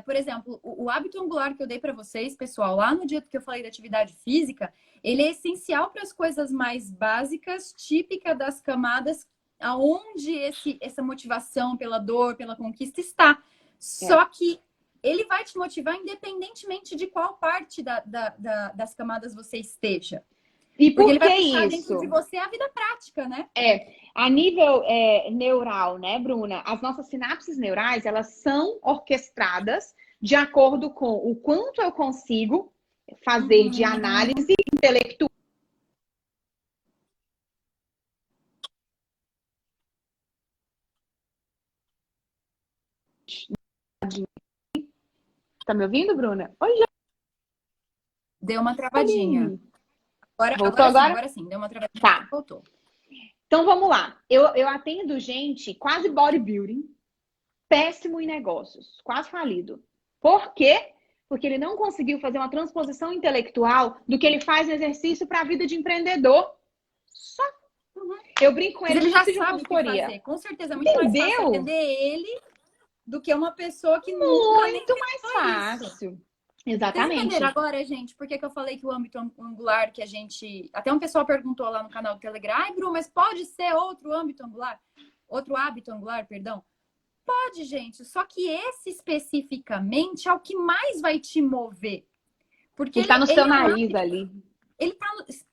por exemplo, o hábito angular que eu dei para vocês, pessoal, lá no dia que eu falei da atividade física, ele é essencial para as coisas mais básicas, típica das camadas, aonde essa motivação pela dor, pela conquista está. É. Só que ele vai te motivar independentemente de qual parte das camadas você esteja. E Porque por ele vai que puxar dentro de isso? você a vida prática, né? A nível neural, né, Bruna? As nossas sinapses neurais, elas são orquestradas de acordo com o quanto eu consigo fazer de Uhum. análise intelectual. Tá me ouvindo, Bruna? Oi, Deu uma travadinha. Jane. Voltou agora? Agora sim, deu uma travadinha e Tá. voltou. Então vamos lá. Eu atendo gente quase bodybuilding, péssimo em negócios, quase falido. Por quê? Porque ele não conseguiu fazer uma transposição intelectual do que ele faz no exercício para a vida de empreendedor. Só. Uhum. Eu brinco com Mas ele, ele não já precisa de sabe o que consultoria. fazer. Com certeza é muito mais fácil Entendeu? atender ele do que uma pessoa que nunca nem Muito mais pensou isso. fácil. Vocês entenderam Exatamente. agora, gente, por que eu falei que o âmbito angular que a gente. Até um pessoal perguntou lá no canal do Telegram, ai, Bru, mas pode ser outro âmbito angular? Outro hábito angular, perdão? Pode, gente. Só que esse especificamente é o que mais vai te mover. Porque Ele tá no ele seu é um nariz ali. ele tá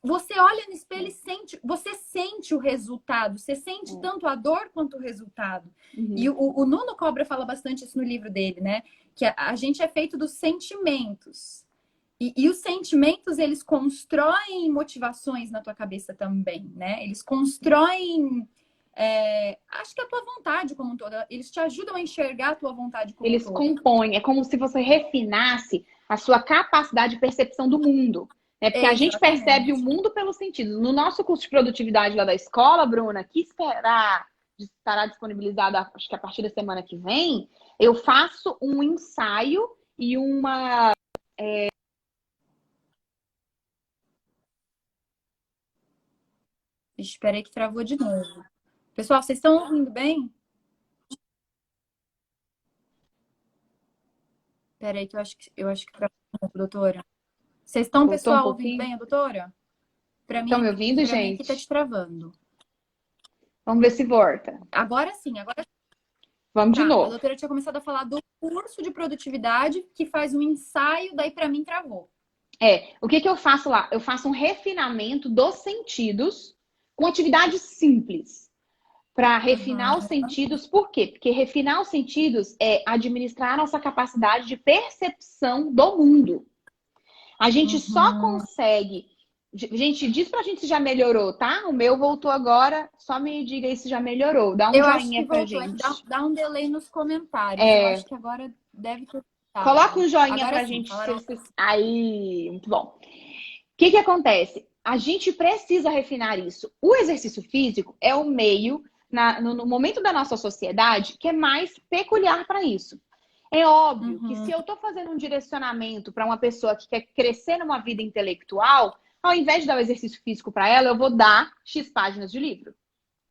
você olha no espelho e sente, você sente o resultado, você sente tanto a dor quanto o resultado. E Uhum. o Nuno Cobra fala bastante isso no livro dele, né? Que a gente é feito dos sentimentos. E os sentimentos, eles constroem motivações na tua cabeça também, né? Eles constroem, acho que a tua vontade como um todo. Eles te ajudam a enxergar a tua vontade como um Eles todo. compõem. É como se você refinasse a sua capacidade de percepção do mundo. Né? Porque a gente percebe o Exatamente. mundo pelos sentidos. No nosso curso de produtividade lá da escola, Bruna, que estará disponibilizado, acho que a partir da semana que vem, eu faço um ensaio e uma. Espera aí que travou de novo. Pessoal, vocês estão ouvindo bem? Espera aí que eu acho que travou de novo, doutora. Vocês estão, Voltou um pessoal, ouvindo pouquinho? bem a doutora? Para Estão mim, me ouvindo, para mim aqui tá gente? te travando. Vamos ver se volta. Agora sim, agora Vamos de tá. A novo. doutora tinha começado a falar do curso de produtividade que faz um ensaio, daí para mim travou. O que eu faço lá? Eu faço um refinamento dos sentidos com atividades simples. Para refinar os Uhum, sentidos, por quê? Porque refinar os sentidos é administrar nossa capacidade de percepção do mundo. A gente só uhum. consegue. Gente, diz pra gente se já melhorou, tá? O meu voltou agora. Só me diga aí se já melhorou. Dá um Eu acho que joinha pra voltou. É que dá, gente. dá um delay nos comentários. Eu acho que agora deve ter Coloca voltado. um joinha Agora pra sim, gente. falaram. Aí, muito bom. O que acontece? A gente precisa refinar isso. O exercício físico é o meio, no momento da nossa sociedade, que é mais peculiar para isso. É óbvio que Uhum, se eu estou fazendo um direcionamento para uma pessoa que quer crescer numa vida intelectual, ao invés de dar o exercício físico para ela, eu vou dar X páginas de livro.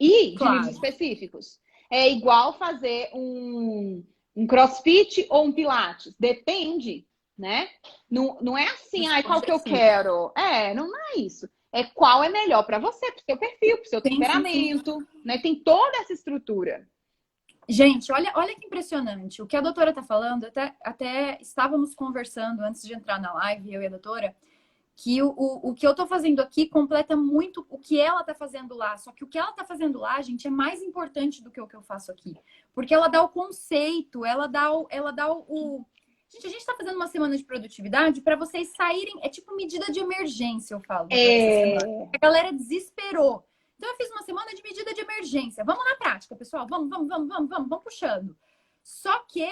E de livros claro. específicos. É igual fazer um crossfit ou um pilates. Depende, né? Não é assim, Isso, ai, com qual que eu certeza. quero? Não é isso. É qual é melhor para você, para o seu perfil, para o seu Sim, sim, sim. temperamento, né? Tem toda essa estrutura. Gente, olha que impressionante. O que a doutora está falando, até estávamos conversando antes de entrar na live, eu e a doutora, que o que eu estou fazendo aqui completa muito o que ela está fazendo lá. Só que o que ela está fazendo lá, gente, é mais importante do que o que eu faço aqui. Porque ela dá o conceito, ela dá o. Gente, a gente está fazendo uma semana de produtividade para vocês saírem. É tipo medida de emergência, eu falo, doutora, essa semana. A galera desesperou. Então, eu fiz uma semana de medida de emergência. Vamos na prática, pessoal. Vamos puxando. Só que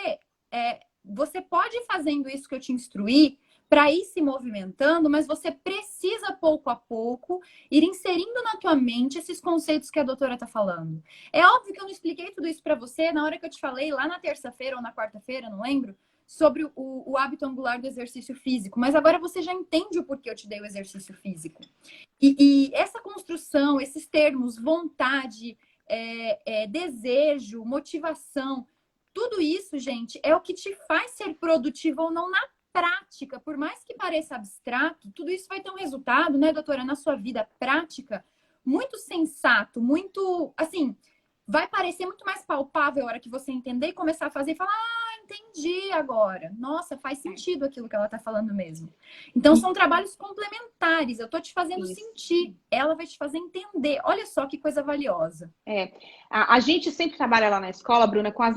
você pode ir fazendo isso que eu te instruí para ir se movimentando, mas você precisa, pouco a pouco, ir inserindo na tua mente esses conceitos que a doutora está falando. É óbvio que eu não expliquei tudo isso para você na hora que eu te falei, lá na terça-feira ou na quarta-feira, não lembro, sobre o hábito angular do exercício físico. Mas agora você já entende o porquê eu te dei o exercício físico. E essa construção, esses termos, vontade, desejo, motivação, tudo isso, gente, é o que te faz ser produtivo ou não na prática. Por mais que pareça abstrato, tudo isso vai ter um resultado, né, doutora, na sua vida prática, muito sensato, muito, assim, vai parecer muito mais palpável a hora que você entender e começar a fazer e falar, entendi agora. Nossa, faz sentido aquilo que ela tá falando mesmo. Então, são trabalhos complementares. Eu tô te fazendo sentir. Ela vai te fazer entender. Olha só que coisa valiosa. A gente sempre trabalha lá na escola, Bruna, com a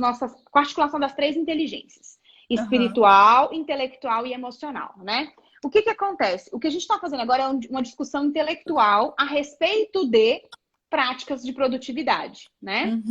articulação das 3 inteligências. Espiritual, intelectual e emocional, né? O que acontece? O que a gente está fazendo agora é uma discussão intelectual a respeito de práticas de produtividade, né?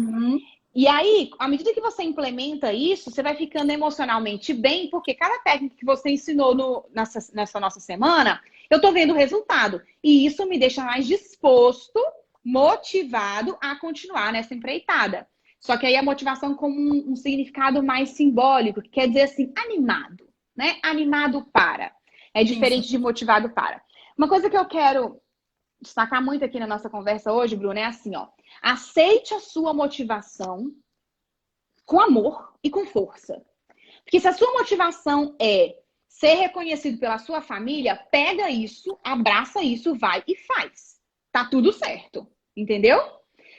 E aí, à medida que você implementa isso, você vai ficando emocionalmente bem, porque cada técnica que você ensinou nessa nossa semana, eu tô vendo o resultado. E isso me deixa mais disposto, motivado a continuar nessa empreitada. Só que aí a motivação com um significado mais simbólico, que quer dizer assim, animado, né? Animado para. É diferente de motivado para. Uma coisa que eu quero destacar muito aqui na nossa conversa hoje, Bruna, é assim, ó. Aceite a sua motivação com amor e com força. Porque se a sua motivação é ser reconhecido pela sua família, pega isso, abraça isso, vai e faz. Tá tudo certo. Entendeu?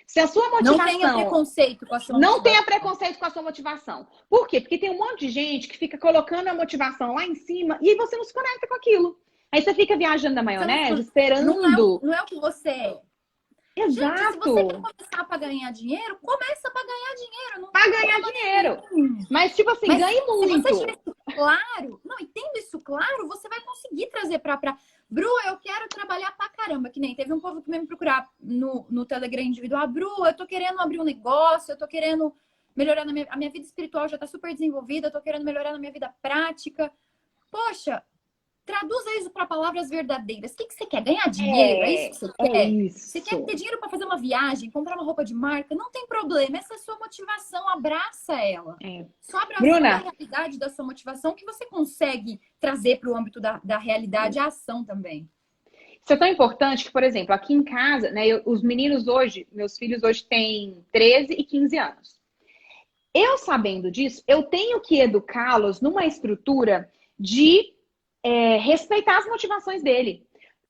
Se a sua motivação... Não tenha preconceito com a sua motivação. Não tenha preconceito com a sua motivação. Por quê? Porque tem um monte de gente que fica colocando a motivação lá em cima e aí você não se conecta com aquilo. Aí você fica viajando na maionese, esperando... Não é o que você é. Exato. Gente, se você quer começar para ganhar dinheiro, começa para ganhar dinheiro. Não para ganhar dinheiro. Mas, tipo assim, ganhe muito. Se você tiver isso claro, não, e tendo isso claro, você vai conseguir trazer para... Bru, eu quero trabalhar pra caramba, que nem teve um povo que veio me procurar no Telegram individual. Bru, eu tô querendo abrir um negócio, eu tô querendo melhorar a minha vida espiritual já tá super desenvolvida, eu tô querendo melhorar na minha vida prática. Poxa, traduza isso para palavras verdadeiras. O que você quer? Ganhar dinheiro? É isso que você quer? Você quer ter dinheiro para fazer uma viagem, comprar uma roupa de marca? Não tem problema. Essa é a sua motivação. Abraça ela. Só abraçando a realidade da sua motivação que você consegue trazer para o âmbito da realidade a ação também. Isso é tão importante que, por exemplo, aqui em casa, né, os meninos hoje, meus filhos hoje têm 13 e 15 anos. Eu sabendo disso, eu tenho que educá-los numa estrutura de respeitar as motivações dele.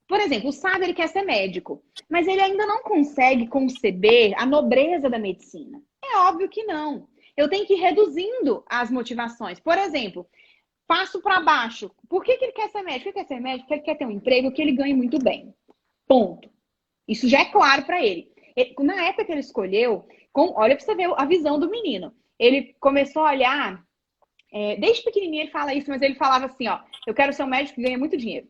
Por exemplo, o Sábio, ele quer ser médico, mas ele ainda não consegue conceber a nobreza da medicina. É óbvio que não. Eu tenho que ir reduzindo as motivações. Por exemplo, passo para baixo. Por que ele quer ser médico? Ele quer ser médico porque ele quer ter um emprego que ele ganhe muito bem. Ponto. Isso já é claro para ele. Na época que ele escolheu, olha para você ver a visão do menino. Ele começou a olhar... desde pequenininho ele fala isso, mas ele falava assim, ó, eu quero ser um médico que ganha muito dinheiro.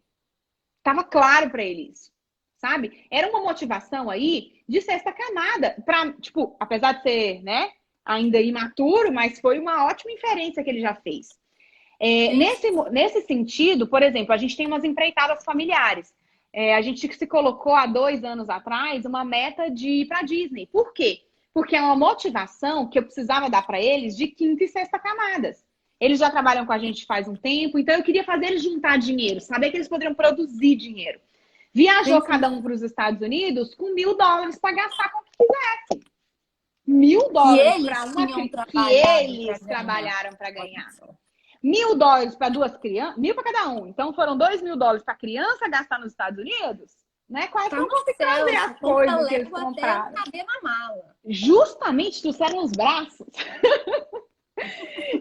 Tava claro pra ele isso, sabe? Era uma motivação aí de sexta camada, pra, tipo, apesar de ser, né, ainda imaturo, mas foi uma ótima inferência que ele já fez. Nesse sentido, por exemplo, a gente tem umas empreitadas familiares. A gente se colocou há 2 anos atrás uma meta de ir pra Disney. Por quê? Porque é uma motivação que eu precisava dar pra eles de quinta e sexta camadas. Eles já trabalham com a gente faz um tempo, então eu queria fazer eles juntar dinheiro, saber que eles poderiam produzir dinheiro. Viajou cada um para os Estados Unidos com $1.000 para gastar com o que quisesse. $1.000 para uma criança que eles trabalharam para ganhar. $1.000 para 2 crianças, 1.000 para cada um. Então foram $2.000 para a criança gastar nos Estados Unidos, né? Quase não consegui trazer as coisas que eles compraram. Na mala. Justamente trouxeram os braços.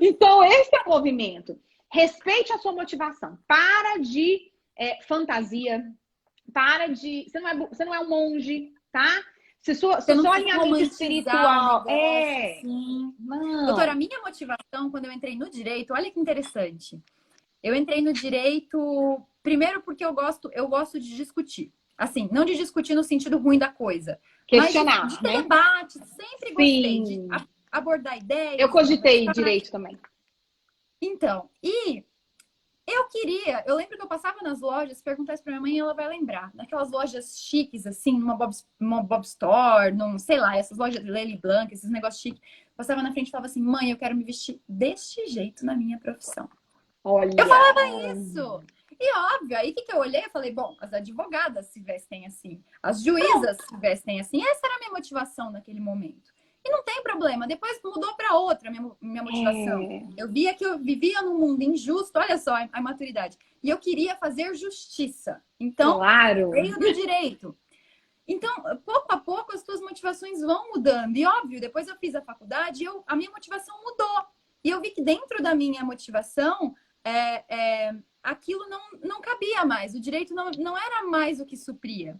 Então, esse é o movimento. Respeite a sua motivação. Para de fantasia. Para de... Você não é um monge, tá? Se seu alinhamento espiritual... Doutora, a minha motivação, quando eu entrei no direito, olha que interessante. Eu entrei no direito, primeiro porque eu gosto de discutir. Assim, não de discutir no sentido ruim da coisa, mas de Questionar, ter né? debate. Sempre gostei de Sim. abordar Eu ideias e cogitei conversar. direito também. Então, e eu lembro que eu passava nas lojas, perguntasse pra minha mãe e ela vai lembrar. Naquelas lojas chiques, assim, numa Bob Store, sei lá, essas lojas de Lely Blanc, esses negócios chiques. Passava na frente e falava assim, mãe, eu quero me vestir deste jeito na minha profissão. Eu falava Olha. isso! E óbvio, aí o que eu olhei? Eu falei, bom, as advogadas se vestem assim, as juízas Pronto. se vestem assim. Essa era a minha motivação naquele momento. E não tem problema, depois mudou para outra minha motivação. É, Eu via que eu vivia num mundo injusto, olha só a maturidade. E eu queria fazer justiça. Então, claro. veio do direito. Então, pouco a pouco, as tuas motivações vão mudando. E óbvio, depois eu fiz a faculdade e a minha motivação mudou. E eu vi que dentro da minha motivação, aquilo não cabia mais. O direito não era mais o que supria.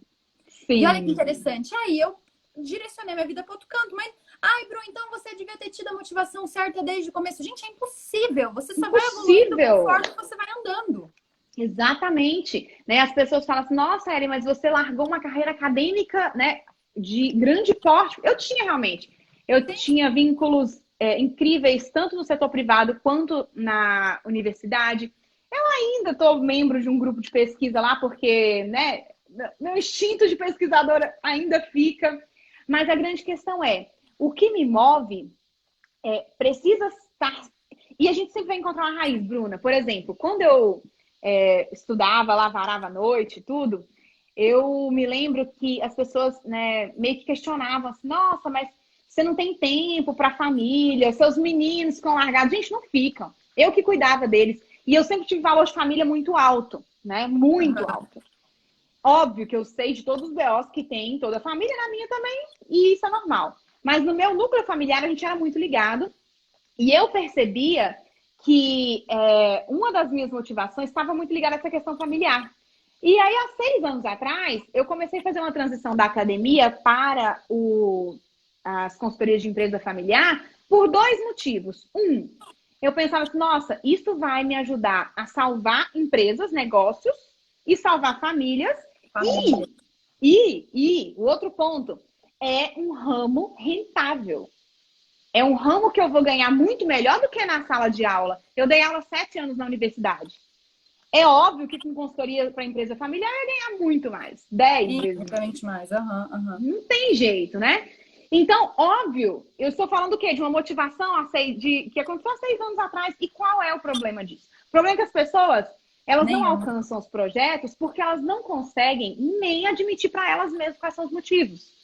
E olha que Sim. interessante. Aí eu direcionei minha vida para outro canto. Mas, ai, Bru, então você devia ter tido a motivação certa desde o começo. Gente, é impossível. Você só vai evoluindo Impossível. conforme você vai andando. Exatamente. Né? As pessoas falam assim, nossa, Ellen, mas você largou uma carreira acadêmica, né, de grande porte. Eu tinha realmente. Eu tinha vínculos incríveis, tanto no setor privado quanto na universidade. Eu ainda estou membro de um grupo de pesquisa lá, porque, né, meu instinto de pesquisadora ainda fica. Mas a grande questão é, o que me move precisa estar... E a gente sempre vai encontrar uma raiz, Bruna. Por exemplo, quando eu estudava lá, varava à noite, tudo, eu me lembro que as pessoas, né, meio que questionavam assim, nossa, mas você não tem tempo para a família, seus meninos ficam largados. Gente, não ficam. Eu que cuidava deles. E eu sempre tive valor de família muito alto, né? Muito alto. Óbvio que eu sei de todos os BOs que tem em toda a família, na minha também, e isso é normal. Mas no meu núcleo familiar a gente era muito ligado e eu percebia que uma das minhas motivações estava muito ligada a essa questão familiar. E aí, há 6 anos atrás, eu comecei a fazer uma transição da academia para as consultorias de empresa familiar por 2 motivos. Eu pensava assim, nossa, isso vai me ajudar a salvar empresas, negócios e salvar famílias. Família. E o outro ponto é um ramo rentável. É um ramo que eu vou ganhar muito melhor do que na sala de aula. Eu dei aula 7 anos na universidade. É óbvio que com consultoria para empresa familiar eu ia ganhar muito mais. 10 vezes mais. Infinitamente mais. Não tem jeito, né? Então, óbvio, eu estou falando o quê? De uma motivação que aconteceu há 6 anos atrás. E qual é o problema disso? O problema é que as pessoas, elas não Nenhum. alcançam os projetos porque elas não conseguem nem admitir para elas mesmas quais são os motivos.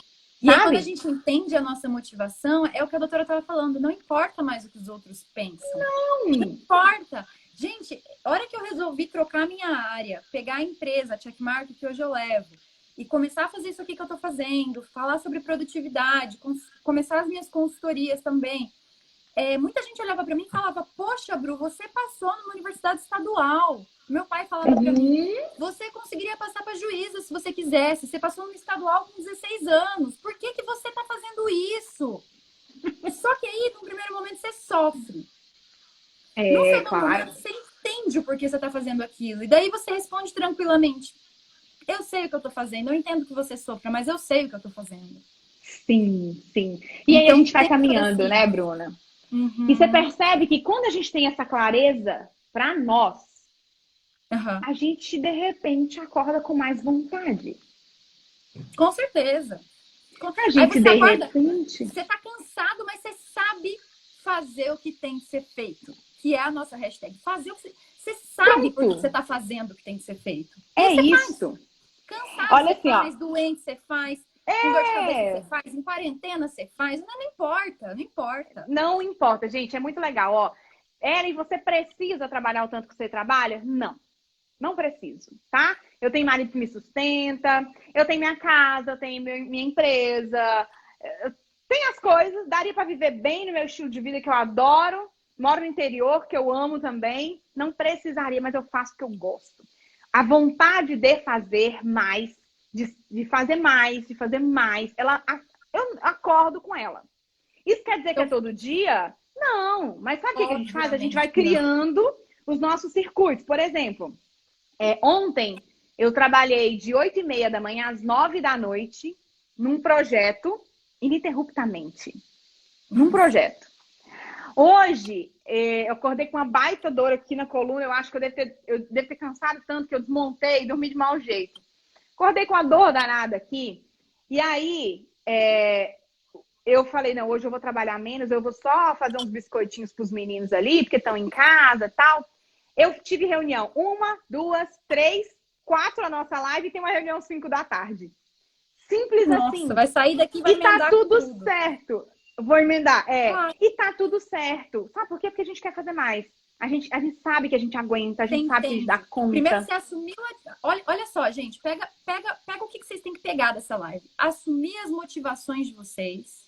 E aí, quando a Sabe? gente entende a nossa motivação, é o que a doutora estava falando, não importa mais o que os outros pensam. Não importa. Gente, a hora que eu resolvi trocar minha área, pegar a empresa, a Checkmark, que hoje eu levo, e começar a fazer isso aqui que eu estou fazendo, falar sobre produtividade, começar as minhas consultorias também, muita gente olhava para mim e falava, poxa, Bru, você passou numa universidade estadual. Meu pai falava para mim, você conseguiria passar para juíza se você quisesse. Você passou no estadual com 16 anos. Por que você está fazendo isso? Só que aí, no primeiro momento, você sofre. No segundo Claro. momento, você entende o porquê você está fazendo aquilo. E daí você responde tranquilamente. Eu sei o que eu estou fazendo. Eu entendo que você sofra, mas eu sei o que eu estou fazendo. Sim, sim. E aí a gente vai caminhando, né, Bruna? E você percebe que quando a gente tem essa clareza para nós, a gente, de repente, acorda com mais vontade. Com certeza. A gente, de repente... Você tá cansado, mas você sabe fazer o que tem que ser feito. Que é a nossa hashtag. Fazer o que você sabe porque você tá fazendo o que tem que ser feito. É isso. Cansado olha você assim, faz, doente você faz, com dor de cabeça você faz, em quarentena você faz. Não importa, não importa. Não importa, gente. É muito legal, ó. Ellen, você precisa trabalhar o tanto que você trabalha? Não. Não preciso, tá? Eu tenho marido que me sustenta, eu tenho minha casa, eu tenho minha empresa, tem as coisas, daria para viver bem no meu estilo de vida que eu adoro, moro no interior, que eu amo também, não precisaria, mas eu faço o que eu gosto. A vontade de fazer mais, de fazer mais, eu acordo com ela. Isso quer dizer que é todo dia? Não, mas sabe o que a gente faz? A gente vai criando os nossos circuitos. Por exemplo, ontem Eu trabalhei de 8h30 da manhã às 9 da noite num projeto, ininterruptamente. Num projeto. Hoje, eu acordei com uma baita dor aqui na coluna. Eu acho que eu devo ter cansado tanto que eu desmontei e dormi de mau jeito. Acordei com a dor danada aqui. E aí, eu falei, não, hoje eu vou trabalhar menos. Eu vou só fazer uns biscoitinhos para os meninos ali, porque estão em casa e tal. Eu tive reunião 1, 2, 3, 4 a nossa live e tem uma reunião 5 da tarde. Simples assim. Nossa, vai sair daqui e vai emendar. E tá tudo certo. Vou emendar, E tá tudo certo. Sabe por quê? Porque a gente quer fazer mais. A gente sabe que a gente aguenta, a gente sabe que a gente dá conta. Primeiro você assumiu. Olha só, gente, pega o que vocês têm que pegar dessa live. Assumir as motivações de vocês.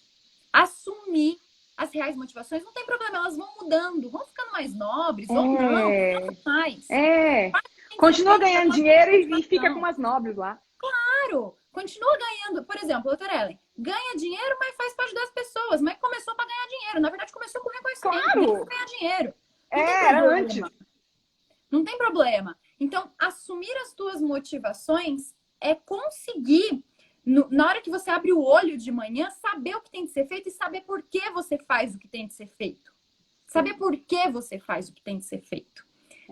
Assumir as reais motivações. Não tem problema, elas vão mudando, vão ficando mais nobres ou não, tanto mais. Continua ganhando dinheiro e fica com umas nobres lá. Claro! Continua ganhando. Por exemplo, doutora Ellen, ganha dinheiro, mas faz para ajudar as pessoas. Mas começou para ganhar dinheiro. Na verdade, começou com reconhecimento. Claro! Ganhar dinheiro. Era antes. Não tem problema. Então, assumir as tuas motivações é conseguir, na hora que você abre o olho de manhã, saber o que tem que ser feito e saber por que você faz o que tem que ser feito. Saber por que você faz o que tem que ser feito.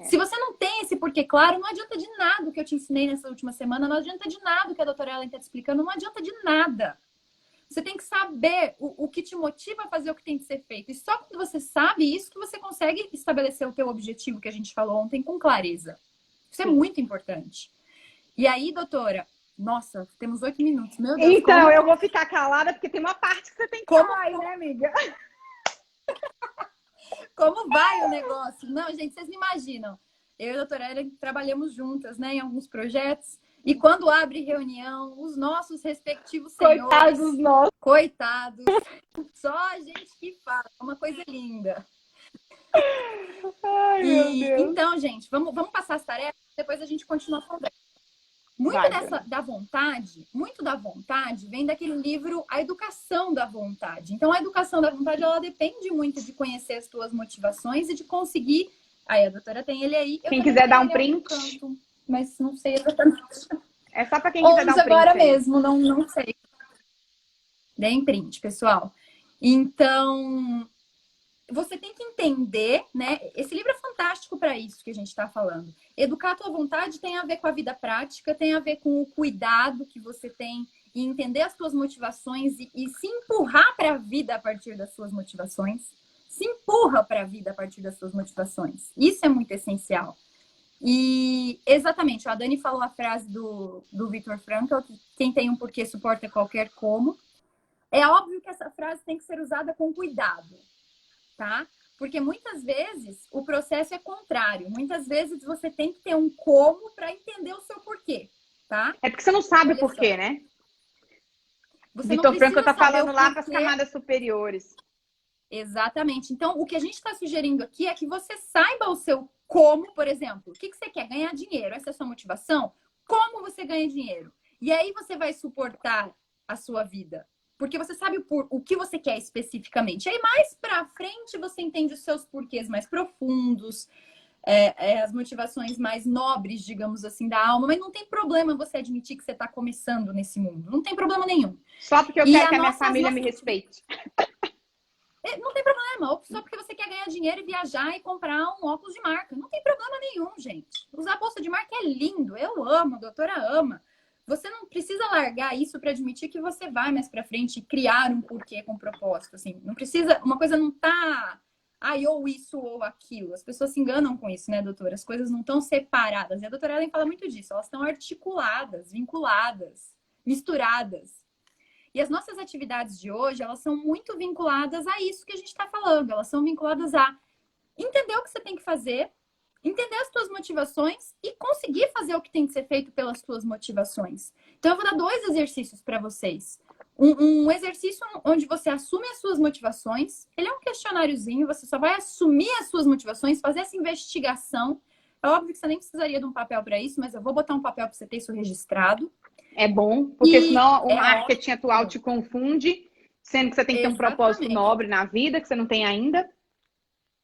Se você não tem esse porquê claro, não adianta de nada o que eu te ensinei nessa última semana, não adianta de nada o que a doutora Ellen está te explicando, não adianta de nada. Você tem que saber o que te motiva a fazer o que tem que ser feito. E só quando você sabe isso que você consegue estabelecer o teu objetivo que a gente falou ontem com clareza. Isso é muito importante. E aí, doutora, nossa, temos 8 minutos. Meu Deus. Então, eu vou ficar calada porque tem uma parte que você tem que falar aí, né, amiga? Como vai o negócio? Não, gente, vocês não imaginam. Eu e a doutora Ellen trabalhamos juntas, né, em alguns projetos. E quando abre reunião, os nossos respectivos senhores... Coitados nossos. Coitados. Só a gente que fala. É uma coisa linda. Ai, meu Deus. Então, gente, vamos passar as tarefas, depois a gente continua a conversa. Muito da vontade vem daquele livro A Educação da Vontade. Então, a educação da vontade, ela depende muito de conhecer as tuas motivações e de conseguir... Aí, a doutora tem ele aí. Quem quiser dar um print. Mas não sei exatamente. É só para quem quiser dar um print. Agora mesmo, não sei. Deem print, pessoal. Então, você tem que entender, né? Esse livro é fantástico para isso que a gente está falando. Educar a tua vontade tem a ver com a vida prática, tem a ver com o cuidado que você tem e entender as tuas motivações e se empurrar para a vida a partir das suas motivações. Se empurra para a vida a partir das suas motivações. Isso é muito essencial. E exatamente, a Dani falou a frase do Viktor Frankl, que quem tem um porquê suporta qualquer como. É óbvio que essa frase tem que ser usada com cuidado, tá? Porque muitas vezes o processo é contrário. Muitas vezes você tem que ter um como para entender o seu porquê, tá? É porque você não sabe o porquê, né? Viktor Frankl está falando lá para as camadas superiores. Exatamente. Então, o que a gente está sugerindo aqui é que você saiba o seu como, por exemplo. O que você quer? Ganhar dinheiro. Essa é a sua motivação? Como você ganha dinheiro? E aí você vai suportar a sua vida. Porque você sabe o que você quer especificamente. E aí, mais pra frente, você entende os seus porquês mais profundos, as motivações mais nobres, digamos assim, da alma. Mas não tem problema você admitir que você está começando nesse mundo. Não tem problema nenhum. Só porque eu quero que a minha família me respeite. Não tem problema. Ou só porque você quer ganhar dinheiro e viajar e comprar um óculos de marca. Não tem problema nenhum, gente. Usar bolsa de marca é lindo. Eu amo, a doutora ama. Você não precisa largar isso para admitir que você vai mais para frente e criar um porquê com propósito. Assim, não precisa. Uma coisa não tá. Ou isso ou aquilo. As pessoas se enganam com isso, né, doutora? As coisas não estão separadas. E a doutora Ellen fala muito disso. Elas estão articuladas, vinculadas, misturadas. E as nossas atividades de hoje, elas são muito vinculadas a isso que a gente está falando. Elas são vinculadas a entender o que você tem que fazer, entender as tuas motivações e conseguir fazer o que tem que ser feito pelas tuas motivações. Então, eu vou dar 2 exercícios para vocês. Um exercício onde você assume as suas motivações. Ele é um questionáriozinho, você só vai assumir as suas motivações, fazer essa investigação. É óbvio que você nem precisaria de um papel para isso, mas eu vou botar um papel para você ter isso registrado. É bom, porque senão o marketing atual te confunde, sendo que você tem que ter um propósito nobre na vida, que você não tem ainda.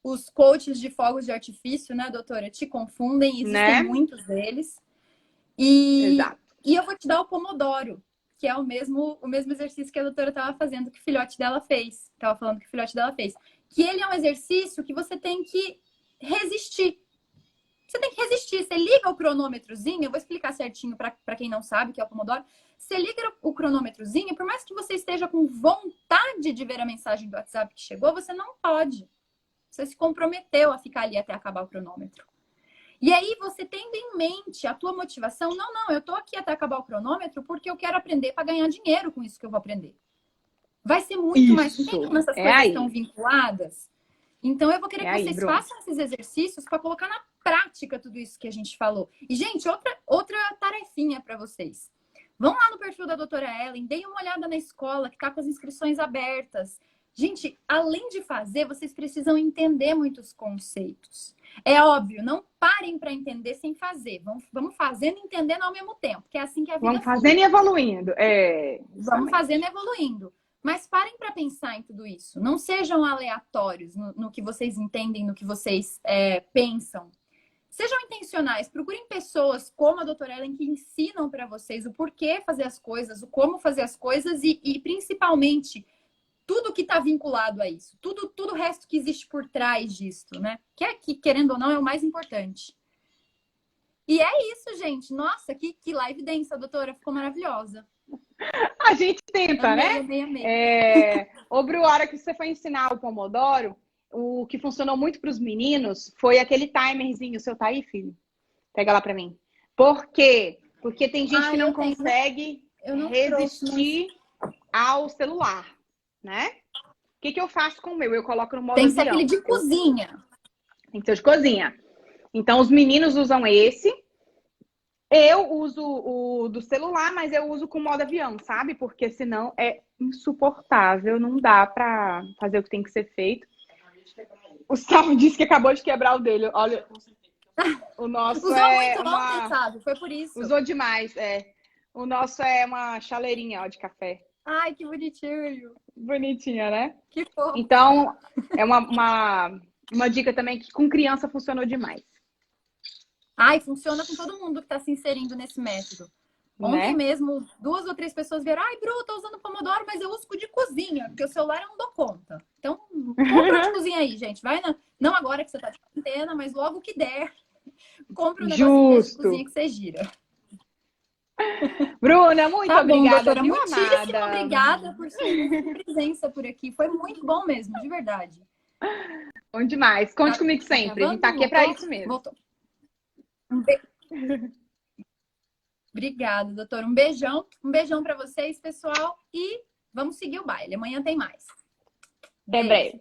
Os coaches de fogos de artifício, né, doutora, te confundem, existem muitos deles. E, Exato. e eu vou te dar o Pomodoro, que é o mesmo exercício que a doutora estava fazendo, que o filhote dela fez. Estava falando que o filhote dela fez. Que ele é um exercício que você tem que resistir. Você tem que resistir. Você liga o cronômetrozinho, eu vou explicar certinho para quem não sabe o que é o Pomodoro. Você liga o cronômetrozinho, por mais que você esteja com vontade de ver a mensagem do WhatsApp que chegou, você não pode. Você se comprometeu a ficar ali até acabar o cronômetro. E aí, você tendo em mente a tua motivação, não, eu tô aqui até acabar o cronômetro porque eu quero aprender para ganhar dinheiro com isso que eu vou aprender. Vai ser muito mais. Entende como essas coisas estão vinculadas? Então, eu vou querer que vocês façam esses exercícios para colocar na prática tudo isso que a gente falou. E, gente, outra tarefinha para vocês. Vão lá no perfil da doutora Ellen, deem uma olhada na escola que está com as inscrições abertas. Gente, além de fazer, vocês precisam entender muitos conceitos. É óbvio, não parem para entender sem fazer. Vamos fazendo e entendendo ao mesmo tempo, que é assim que a vida Vamos fazendo e evoluindo. Vamos fazendo e evoluindo. Mas parem para pensar em tudo isso. Não sejam aleatórios no que vocês entendem, no que vocês pensam. Sejam intencionais. Procurem pessoas como a doutora Ellen que ensinam para vocês o porquê fazer as coisas, o como fazer as coisas e principalmente, tudo que está vinculado a isso. Tudo o resto que existe por trás disso, né? Que, querendo ou não, é o mais importante. E é isso, gente. Nossa, que live densa, doutora. Ficou maravilhosa. A gente tenta, né? Amei. Ô, Bru, a hora que você foi ensinar o Pomodoro, o que funcionou muito para os meninos foi aquele timerzinho. O seu tá aí, filho? Pega lá para mim. Por quê? Porque tem gente que não consegue resistir ao celular, né? O que eu faço com o meu? Eu coloco no modo Tem que ser avião. aquele de cozinha. Tem que ser de cozinha. Então, os meninos usam esse. Eu uso o do celular, mas eu uso com modo avião, sabe? Porque senão é insuportável, não dá pra fazer o que tem que ser feito. O Salvo disse que acabou de quebrar o dele. Olha, o nosso Usou muito ontem, sabe? Foi por isso. Usou demais, O nosso é uma chaleirinha, ó, de café. Ai, que bonitinho. Bonitinha, né? Que fofo. Então, é uma dica também que com criança funcionou demais. Ai, funciona com todo mundo que está se inserindo nesse método. Ontem mesmo, 2 ou 3 pessoas vieram. Ai, Bru, tô usando Pomodoro, mas eu uso de cozinha, porque o celular eu não dou conta. Então, compra de cozinha aí, gente. Vai não agora que você tá de quarentena, mas logo que der, compra um negocinho de cozinha que você gira. Bruna, muito obrigada, doutora. Muitíssimo obrigada por sua presença por aqui. Foi muito bom mesmo, de verdade. Bom demais. Conte comigo sempre. A gente tá aqui para isso mesmo. Voltou. Obrigada, doutora. Um beijão para vocês, pessoal. E vamos seguir o baile. Amanhã tem mais. Até breve.